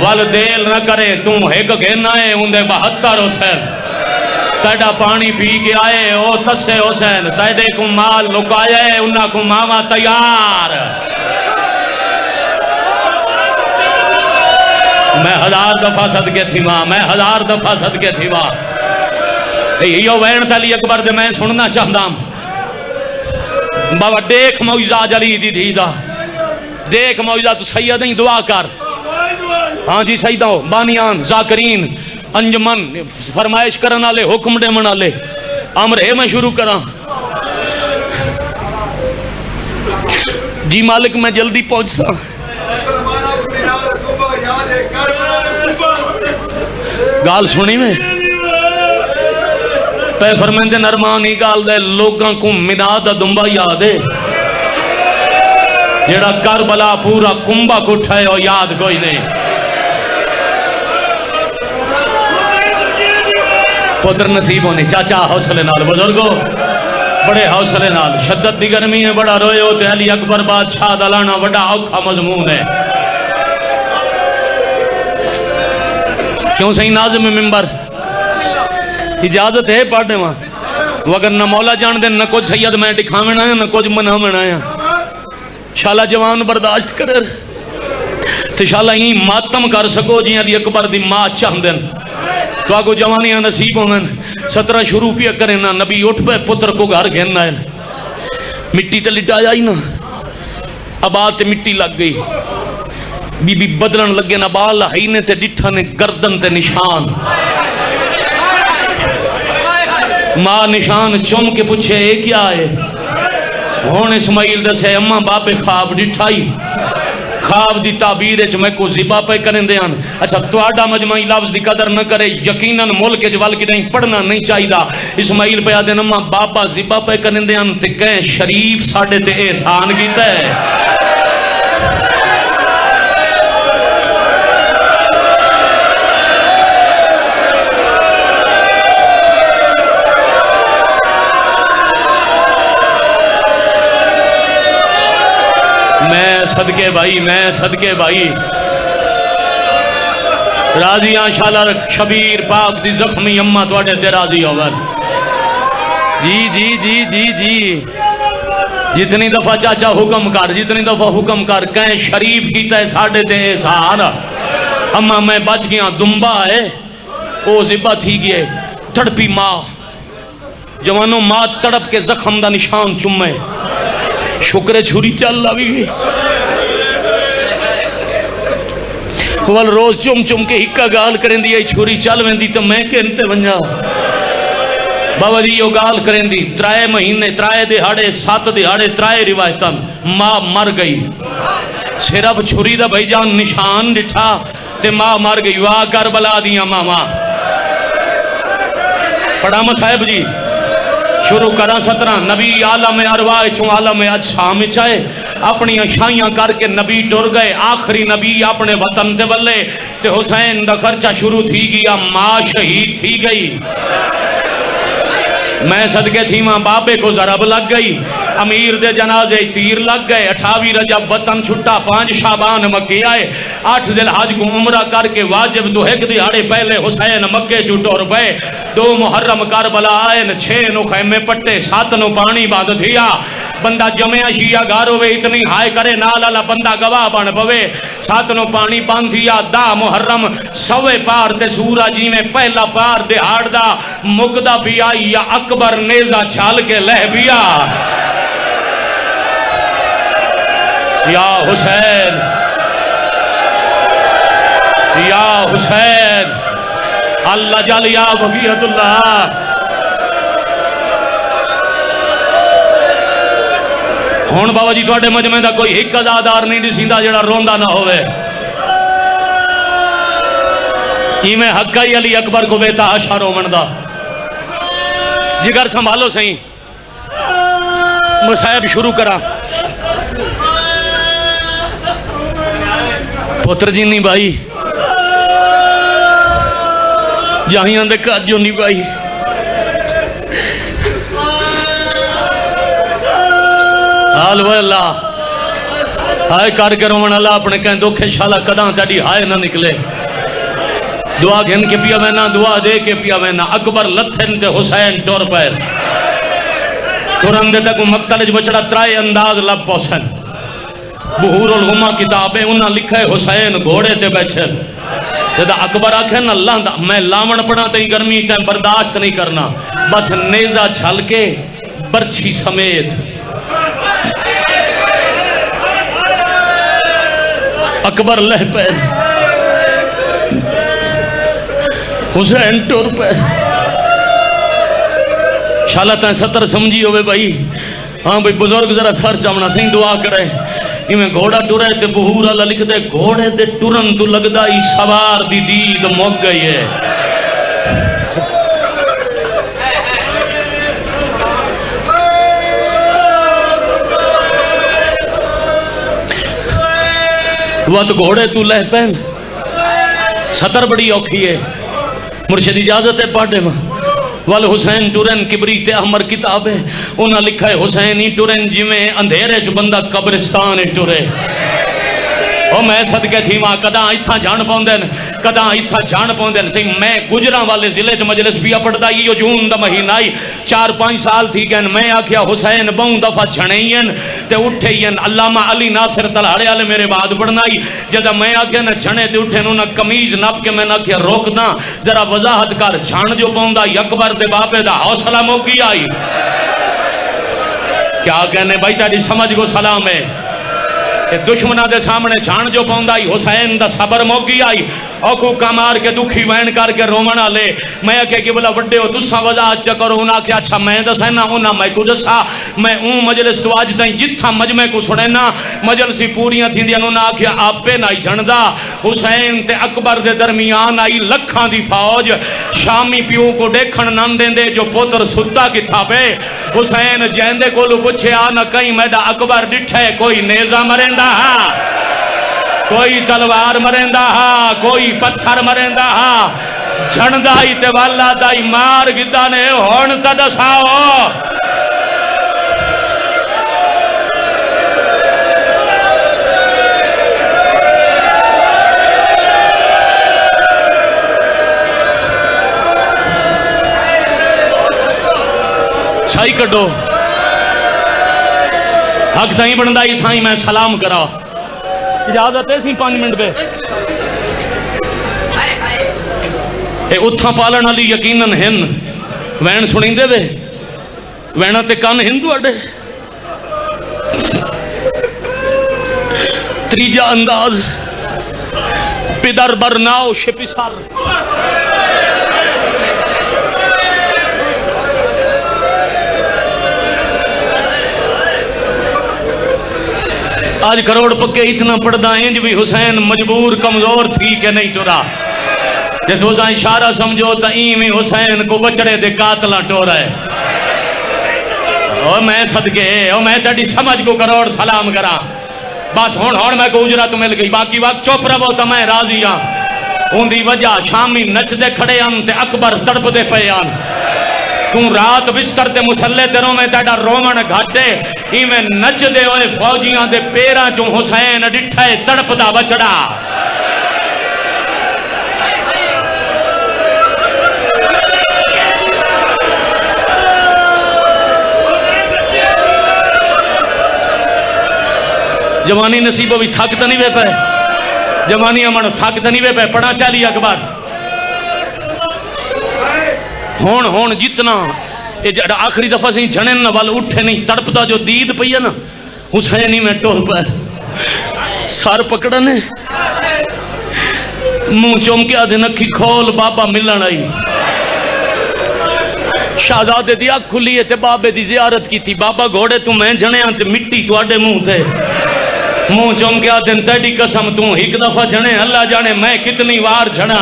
वल देर न करे। तू एक घेना है उन्दे 72 हुसैन, तेडा पानी पी के आए ओ तसे हुसैन, तेडे को माल लुकाया है उन्ना को मावा तैयार। मैं 1000 दफा सदके थी मां, मैं 1000 दफा सदके थी मां। यो वैन अली अकबर दे मैं सुनना चाहता। बाबा देख मौजा जली दी थी दा, देख मौजा तू सैयद नहीं दुआ कर। हाँ जी सही दो बानियान जाकरीन अंजमन फरमाइश करने वाले हुक्म देने वाले अमर है। मैं शुरू करा जी मालिक, मैं जल्दी पहुंचा। गाल सुनी में पे फरमेंदे नरमान ही गाल दे लोगों को मिनाद दा दुंबा याद है, जेड़ा करबला पूरा कुंभा को उठाए और याद कोई नहीं। पुत्र नसीब होने चाचा हौसले नाल, बुजुर्गो बड़े हौसले नाल। शद्दत दी गर्मी है बड़ा रोए हो ते अली अकबर बादशाह दा लाना बड़ा औखा मजमून है। क्यों सही नाज़िम मिंबर इजाजत है पढ़ने वहाँ वगर न मौला जान दे न कुछ सैयद मैं दिखावे आया न कुछ मनावे आया शाला जवान बर्दाश्त करे तो शाला यही मातम कर सको जियां दी अकबर दी मां चाहते तो आगो जवानियां नसीब होवन 17 शुरू पिया करे ना नबी उठ पे पुत्र को घर घेन आए मिट्टी ते लिटाया ही ना आबाद ते मिट्टी लग गई बीबी बदलन लगे ना बाल हई ने ते डिठा ने गर्दन ते निशान मां निशान चुम के पूछे ये क्या है हुण इस्माइल दसे अम्मा बाबे ख्वाब डिठाई ख्वाब दी ताबीर च मैं को जिबा पे करेंदे हन अच्छा तुहाडा मजमाई लफ्ज दी कदर न करे यकीनन मुल्क च वल कि नहीं पढ़ना नहीं चाहिदा इस्माइल पे आदे अम्मा बाबा जिबा पे करेंदे हन ते कह शरीफ साडे ते एहसान कीता है मैं सदके भाई राजियां शाला शबीर पाक दी जख्मी अम्मा थोड़े ते राजी होवन जी जी जी जी जी जितनी दफा चाचा हुक्म कर जितनी दफा हुक्म कर कहें शरीफ कीता है साढ़े ते एहसान अम्मा मैं बच गया दुम्बा है ओ जिबा थी गए तड़पी मां जवानों मां तड़प के जख्म दा निशान चुमे शुक्र छुरी चल लवी वल रोज चुम चुम के हिक्का गाल करेंदी आई छुरी चल वेंदी तो मैं कहते वंजा बाबा जी यो गाल करेंदी 3 महीने 3 दिहाड़े 7 दिहाड़े 3 रिवायतन मां मर गई सिर्फ छुरी दा भाईजान निशान दिठा ते मां मर गई वाह करबला दियां मामा पढ़ा मत साहब जी शुरू करा 17 नबी आलम अरवाह चो आलम अच्छा चाहे अपनी शाइयां करके नबी टुर गए आखिरी नबी अपने वतन ते बल्ले ते हुसैन दा खर्चा शुरू थी गया मां शहीद थी गई मैं सदके थी वहां बाबे को जरब लग गई अमीर दे जनाजे तीर लग गए 28 रजब वतन छुट्टा 5 शाबान मक्के आए 8 जिलहज को उमरा करके वाजिब दुहेक दिहाड़े पहले हुसैन मक्के चू टुर पे 2 मुहर्रम करबला आए 6 नु खैमे पट्टे 7 नु पानी बंद थिया बंदा जमया शिया घर होवे इतनी हाय करे नाल वाला बंदा गवाह बन पवे 7 नु पानी बंद थिया 10 मुहर्रम सवे पार ते सूरज जिवें पहला पार दिहाड़ दा मुकदा पिया या अकबर नेजा छाल के लह पिया या हुसैन अल्लाह जल या वबीयतुल्लाह हुण बाबा जी तुहाडे मजमे दा कोई एक अजादार नहीं दिसींदा जेड़ा रोंदा ना होवे इवें हक्का ही अली अकबर को बेतहाशा रोवण दा जिगर संभालो सही मसायब शुरू करा पुत्र जी नहीं भाई जाहियां दे घर जो नहीं भाई हाल वो अल्लाह हाय करके रोवन अल्लाह अपने कह दुखे शाला कदा तेरी हाय ना निकले दुआ घिन के पिया मैना दुआ दे के पिया मैना अकबर लथन ते हुसैन टुर पैर तुरंत तक मक्तल बचड़ा 3 अंदाज लब पहुंचन बहूरुल हुमा किताब है उन्हें लिखा है हुसैन घोड़े ते बैठे जब अकबर आखे न अल्लाह मैं लावण पड़ा तो गर्मी तैं बर्दाश्त नहीं करना बस नेजा छल के बर्छी समेत अकबर लह पे हुसैन टुर पे शाला तैं 70 समझी होवे भाई हाँ भाई बुजुर्ग जरा सर चावना सही दुआ करे इवें घोड़ा टुरे ते बहूर अल्लाह लिखदे घोड़े दे टुरन तू लगदा ही सवार दी दीद मुक गई है वत घोड़े तू लह पैन 70 बड़ी औखी है मुर्शिद इजाजत है पढ़े में वल हुसैन टुरन किबरी ते अहमर किताब है उन्हें लिखा है हुसैन ही टुरन जिमें अंधेरे च बंदा कब्रिस्तान टुरे ओ मैं सदके थी वहां कदा इत्था जान पाउंदे कदा इत्था जान पाउंदे सी। मैं गुजरां वाले जिले च मजलिस भी पढ़दा यो जून दा महीना आई 4-5 साल थी गए। मैं आख्या हुसैन बहु दफा झणेन ते उठे ही अल्लामा अली नासिर तलहाड़े वाले मेरे बाद पढ़ना आई। जब मैं आख्या न झणे ते उठे ना कमीज नप के मैंने आख्या रोकदा जरा वजाहत कर झण जो पाउंदा अकबर दे बाबे दा हौसला मुक्की आई। क्या कहने भाई तारी समझ को सलाम है। दुश्मना दे सामने छाण जो पाउंदा हुसैन दा सबर मोगी आई। औकूका मार के दुखी वैन करके रोवण वाले। मैं आख्या कि बोला वड्डे हो तुसा वजाहत च करो। उन्हें आख्या अच्छा मैं दसना उन्हें मैं को दसा। मैं मजलिस तो अज ताई जिथा मजमे को सुनेना मजलिसी पूरियां थी। उन्हें आख्या आपे ना ही जनदा हुसैन ते अकबर दे दरमियान आई लखां दी फौज। शामी प्यू को देखण न देंदे जो पुत्र सुता किथा पे। हुसैन जैंदे कोलू पुछया न कहीं मैडा अकबर डिठे कोई नेजा मरेंदा कोई तलवार मरेंदा हा कोई पत्थर मरेंदा हा। झणदा ही ते वाला दाई मार गिदा ने हुण त दसाओ। छाई कड्डो हक ताई बनदा ही थाई मैं सलाम करा। इजाजत है सी 5 मिनट पे उथा पालन वाली यकीनन हिन वैन सुनींदे वे वैना ते कन हिंदू अडे। त्रीजा अंदाज पिदर बरनाओ शिपिसार। आज करोड़ पक्के इतना पढ़दा इंज भी हुसैन मजबूर कमजोर थी के नहीं टुरा। जे तुसा इशारा समझो तो इवें हुसैन को बचड़े दे कातला टोरा है। ओ मैं सदके ओ मैं तेरी समझ को करोड़ सलाम करा। बस हुण मैं को उजरत मिल गई बाकी वक्त चुप रहो तो मैं राजी हाँ। उनकी वजह शामी नचदे खड़े आन ते अकबर तड़पदे पे आन। तू रात बिस्तर ते मुसल्ले तेरों में तेरा रोवण घाटे इवें नचदे होए फौजियां दे पैरां चों हुसैन डिठा है तड़पदा बचड़ा। जवानी नसीबो भी थक तो नहीं वे पे जवानी अमन थक तो नहीं वे पे पढ़ा चाली अकबर होन होन जितना आखिरी दफा से झने न वाल उठे नहीं तड़पता जो दीद पई है ना हुसैन ही में टोल पे सर पकड़ने मुंह चुमके आधे नखी खोल बाबा मिलन आई। शहजादे दी अख खुली है ते बाबे दी जियारत की थी। बाबा घोड़े तू मैं झने ते मिट्टी तुहाडे मुंह थे मुंह चुमके आधे तेरी कसम तू एक दफा झने अल्लाह जाने मैं कितनी वार झना।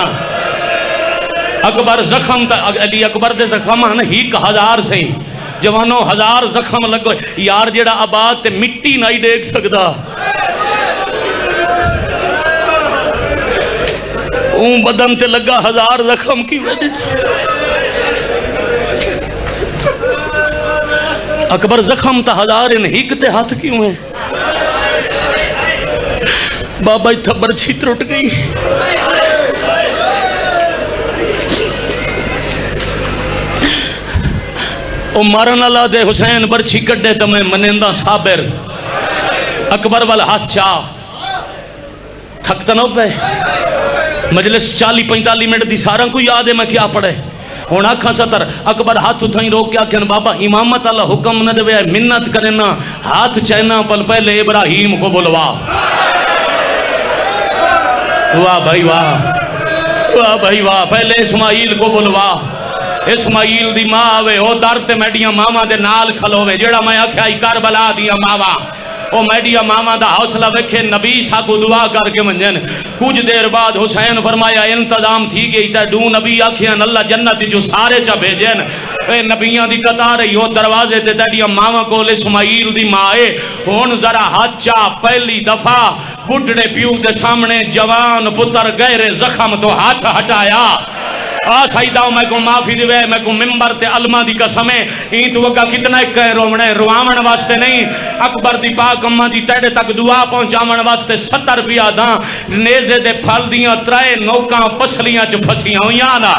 अकबर जख्म अली अकबर दे जख्म हैं 1000 से जवानों 1000 जख्म लगो यार जेड़ा आबाद ते मिट्टी नहीं देख सकता बदन ते लगा 1000 जख्म की वजह से। अकबर जख्म तो 1000 इन हिक ते हाथ क्यों है। बाबा थब्बर छी टुट गई। ओ मारन वाला दे हुसैन बरछी कड्डे तो मैं मनेंदा साबिर। अकबर वाल हाथ चा थक तो ना पे मजलिस 40-45 मिनट की सारा को याद है मैं क्या पढ़े हूँ आखा सतर। अकबर हाथ उठाई रोक के आखन बाबा इमामत अल्लाह हुक्म न दे मिन्नत करे ना हाथ चैना पल पहले इब्राहिम को बुलवा। वाह भाई वाह भाई वाह पहले इस्माइल को बुलवा। इस्माइल दी मां आवे ओ दर ते मैडिया मामा दे नाल खलोवे जेड़ा मैं आख्या करबला दिया मावा ओ मैडिया मामा दा हौसला वेखे नबी सा को दुआ करके मंजन। कुछ देर बाद हुसैन फरमाया इंतजाम थी गई ते दू नबी आखिया अल्लाह जन्नत जो सारे चा भेजन ए नबियां दी कतार ही ओ दरवाजे ते तेडिया मावा कोल इस्माइल दी मां है। हुन जरा हाथ चा पहली दफा बुढ़ड़े प्यू दे सामने जवान पुत्र गहरे जख्म तो हाथ हटाया आ सईदा मैं को माफी दिवे, मैं को मिंबर ते अलमा दी कसम है ई तू अगा कितना एक रोवणे रुआवण वास्ते नहीं, अकबर दी पाक अम्मा दी तेरे तक दुआ पहुंचावन वास्ते 70 रुपया दा नेज़े दे फल दियां 3 नौकां पसलियां च फसियां होइयां ना।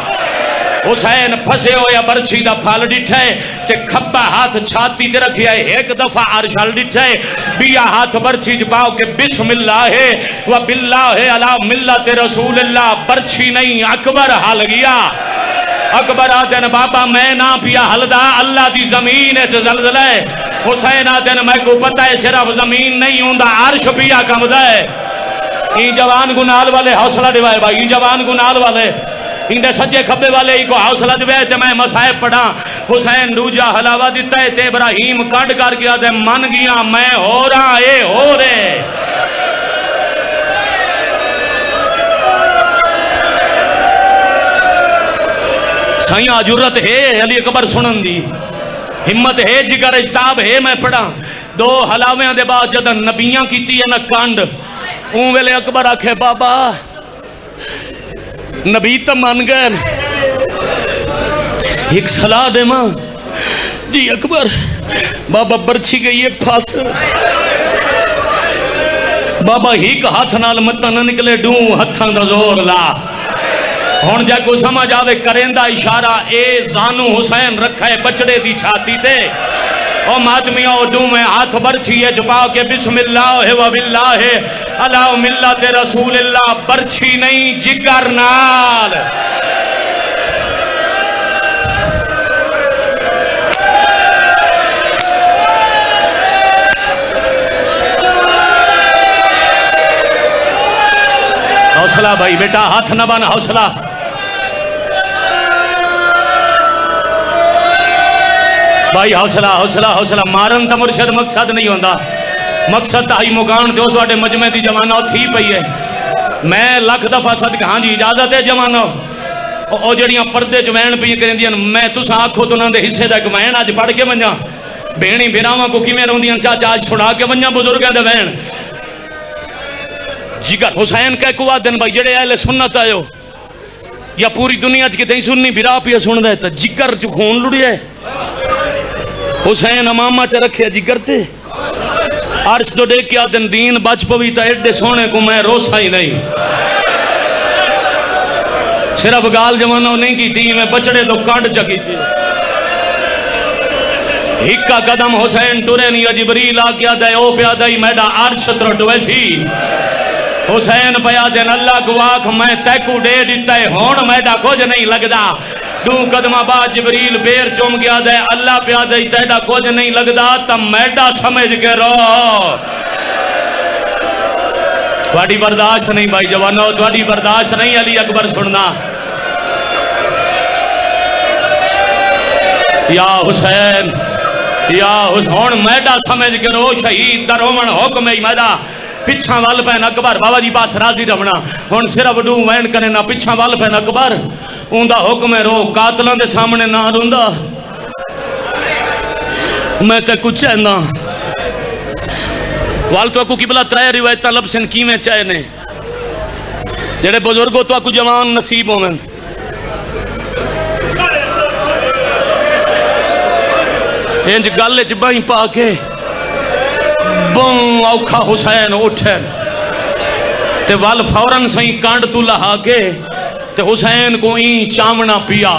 हुसैन फसे होया बरछी दा फल डिठे ते खब्बा हाथ छाती ते रखिया, एक दफा अरशल डिठे, बिया हाथ बरछी च पाओ के बिस्मिल्लाह व बिल्लाह अला मिल्लत रसूलिल्लाह, बरछी नहीं अकबर हल गया। अकबर आदन बाबा मैं ना पिया हलदा, अल्लाह दी जमीन च जलजला है। हुसैन आदन मैं को पता है सिर्फ जमीन नहीं होंदा अर्श पिया कमदा है। ई जवान गुनाल वाले हौसला दिवाए भाई, ई जवान गुनाल वाले इंदे सज्जे खब्बे वाले को हौसला दिवे ते मैं मसाइब पढ़ा। हुसैन दूजा हलावा दिता है ते इब्राहिम कट कर गया ते मन गया मैं हो रहा ए हो रे। सैया जुरत है अली अकबर सुनन दी, हिम्मत है, जिगर इजताब है। मैं पढ़ा 2 हलावियां दे बाद जद नबियां कीती है ना कांड, ऊ वेले अकबर आखे बाबा नबी तो मान गए, एक सलाह दे मां जी। अकबर बाबा बरछी गई है फस, बाबा एक हाथ नाल मत न निकले, डू हथां दा जोर ला। हुण जे को समझ आवे करेंदा इशारा, ए जानू हुसैन रखा है बचड़े दी छाती ते, ओ मातमिया डू में हाथ बरछी है छुपा के बिस्मिल्लाह व बिल्लाह अला मिल्लत रसूलिल्लाह, बरछी नहीं जिगर नाल। हौसला भाई बेटा, हाथ न बन, हौसला। भाई हौसला हौसला हौसला, मारन तो मुर्शद मकसद नहीं होता, मकसद आई मुकान जो थोड़े मजमे की जमाना थी पई है। मैं लख दफा सदका हाँ जी इजाजत है जमाना, और जड़ियाँ पर्दे च वैन पी करेंदियां, मैं तुसा आखो तो उन्होंने हिस्से का एक वैन अज पढ़ के वजा, भेणी बिरावां को किवें रोंदियां चाचा अज छुड़ा के वजा बुजुर्गों के वैन। जिगर हुसैन कह को दिन भाई जेड़े अहले सुन्नत आयो या पूरी दुनिया च कितनी सुन्नी बिरा पिया सुनदा है, तो जिगर च खून लुड़िया हुसैन अमामा च रखे जिगर ते अर्श तो देख के आदन दीन बच पवी तो एडे सोने को मैं रोसा ही नहीं। सिर्फ गाल जमाना नहीं की थी, मैं बचड़े तो कांड चकी थी। हिक्का कदम हुसैन टुरे नहीं, जिबरील आ गया दे ओ पिया दई मैडा अर्श त्रुट वैसी। हुसैन पया दिन अल्लाह को आख मैं तैकू दे दिता है, हुण मैडा कुछ नहीं लगदा। 2 कदमा बाद जिबरील बेर चुम गया दे अल्लाह पिया दे तेरा कुछ नहीं लगदा, तब मैडा समझ के रो। थोड़ी बर्दाश्त नहीं भाई जवानो, थोड़ी बर्दाश्त नहीं। अली अकबर सुनना, या हुसैन या हुसैन मैडा समझ के रो, शहीद दा रोवण हुक्म है मैडा। पिछा वाल पैन अकबर बाबा जी पास राजी रवना, हुण सिर्फ डू वैन करे ना पिछा वाल पैन अकबर, उनका हुक्म है रो, कातलों के सामने ना रोंदा। मैं तो कुछ कहना वाल तो आपको किबला 3 रिवायत लभसन किवें चाहे ने, जेड़े बुजुर्गो तो आपको जवान नसीब होवन। इंज गल च बाही पा के बं औखा हुसैन उठे ते वल फौरन सही कांड तू लहा के ते हुसैन को ई चावना पिया।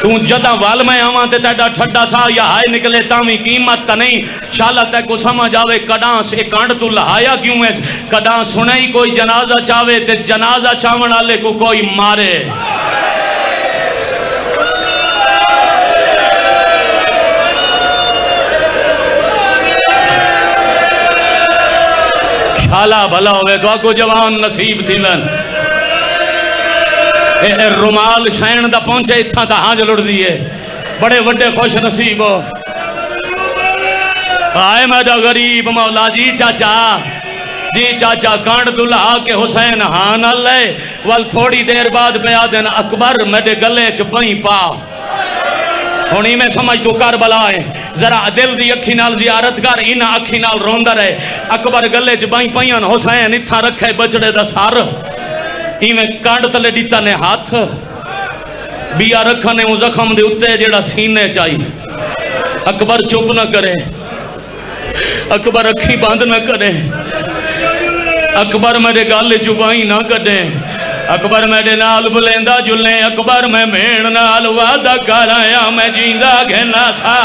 तू जदा वल मैं आवा ते तेरा ठड्डा सा या हाय निकले तावी कीमत तो नहीं। शाला तक को समझ आवे कड़ा से कांड तू लहाया क्यों है, कड़ा सुने ही कोई जनाजा चावे ते जनाजा चावन वाले को कोई मारे। शाला भला होवे तो आको जवान नसीब थी। मैं रुमाल शैन दा पहुंचे इत्था तो हांज लुट दिए, बड़े वड्डे खुश नसीब हो। आए मेरा गरीब मौला जी चाचा जी चाचा कांड दुल्हा के हुसैन हाँ न ले। वल थोड़ी देर बाद पया दिन अकबर मेरे गले च पई पा। हुणी में समझ तू कर बला है, जरा दिल दी अखी नाल जियारत कर, इन अखी नाल रोंदा रहे। अकबर गले च बाई पाइयां, हुसैन इत्था रखे बचड़े दा सर, इवें कांड तले दीता ने हाथ। बिया रखने वो जख्म दे उत्ते जेड़ा सीने चाहिए। अकबर चुप न करे, अकबर अखी बंद न करे, अकबर मेरे गल जुबाई ना कटे, अकबर मेरे नाल बुलेंदा जुले, अकबर मैं भेण नाल वादा कर आया मैं जींदा घेना सा।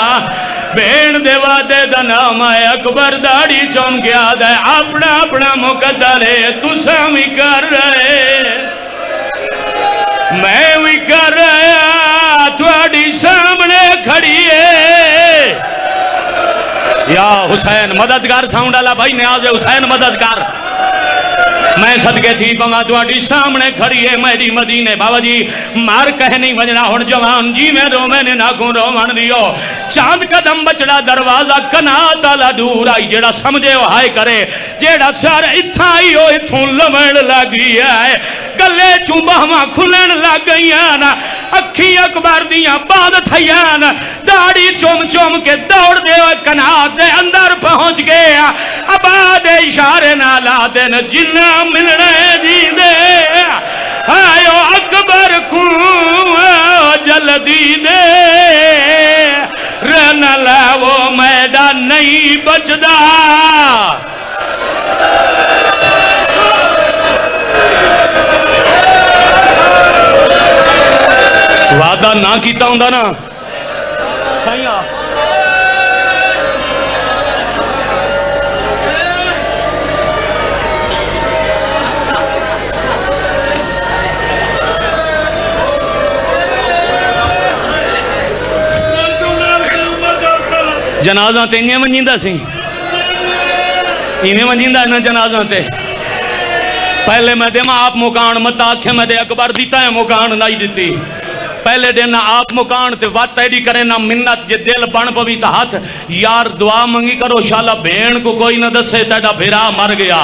भेण दे वादे दा नाम है अकबर। दाढ़ी चमकिया दे अपना अपना मुकद्दर है, तुसा भी कर रहे मैं भी कर रहा, थोड़ी सामने खड़ी है। या हुसैन मददगार साउंड वाला भाई ने आज हुसैन मददगार मैं सदके थी पवा थोड़ी सामने खड़ी है मेरी मदीने। बाबा जी मार कह नहीं बजना हुण जवान जी में रो मैंने नाखून रोवन दियो। चांद कदम बचड़ा दरवाजा कना ताला दूर आई, जेड़ा समझे वो हाय करे, जेड़ा सर इथा ही हो इथों लवण लग गया है, गले चू बाहवां खुलन लग गई ना, अखी अकबर दियां बंद थईयां ना, दाढ़ी चुम चुम के दौड़ दे कनात दे अंदर पहुंच गया। अबाद इशारे ना ला देन जिन्ना मिलने दी दे, आयो अकबर को जल्दी दे, रन ला वो मैदान नहीं बचदा। वादा ना कीता हुंदा ना जनाजा ते इवें वंजींदा सी, इवें वंजींदा ना जनाजा ते। पहले मैं देवा आप मुकान मत आखे मैं दे अकबर दीता है मुकान नहीं दी। पहले दिन आप मुकान ते वत एडी करे ना मिन्नत, जे दिल बन पवी तो हाथ यार दुआ मंगी करो शाला भेण को कोई ना दसे तेरा भिरा मर गया।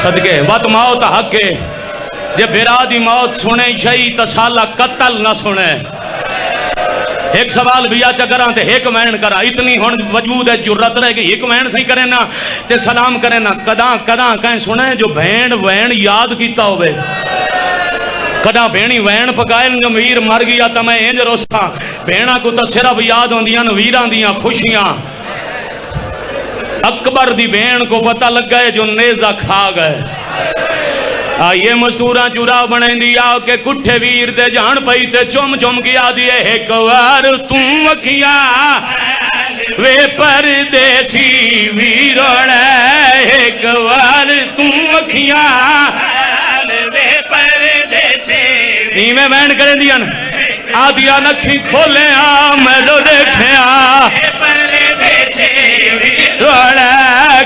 सदके वत मौत हक है, जे भिरा दी मौत सुने शही तो शाला कत्ल ना सुने। एक सवाल भी आचा करा ते एक वैन करा, इतनी हुण वजूद है जुर्रत रह गई एक वैन सही करे ना ते सलाम करे ना। कदा कदा कहीं सुने जो भेण वैन याद कीता होवे, कदा भेणी वैन पकाए जो वीर मर गया तो मैं इंज रोसा। भेणा को तो सिर्फ याद होंदियां वीरां दियां खुशियां। अकबर दी भेण को पता लग गए जो नेजा खा गए। ये मजदूरा चूरा बनेंदी आ के कुठे वीर दे जान पई ते चुम चुम के आदि एक बार तू अखिया वे परदेसी वीरों, एक बार तू अखिया वे परदेसी। इवें वैन करें दियां आदिया नखी खोले आ मैलो देखिया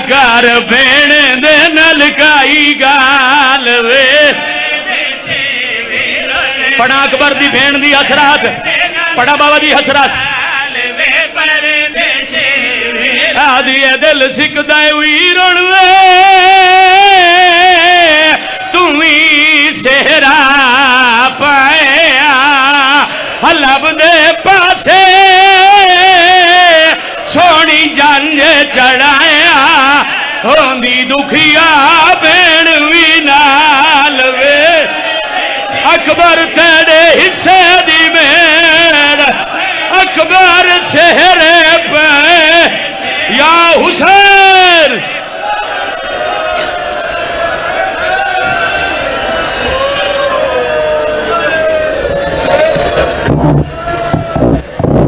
कर भेण दे नलकाई गाल वे। पढ़ा अकबर दी भेण दी हसरात, पढ़ा बाबा दी हसरात। आदि दिल सिकदा वीरण वे तुम्ही सेहरा पाया लब दे पासे सोनी जंज चढ़ाया होंदी दुखिया भेण भी नाल वे। अकबर तेरे हिस्से दी भेण अकबर सेहरे पे या हुसैन।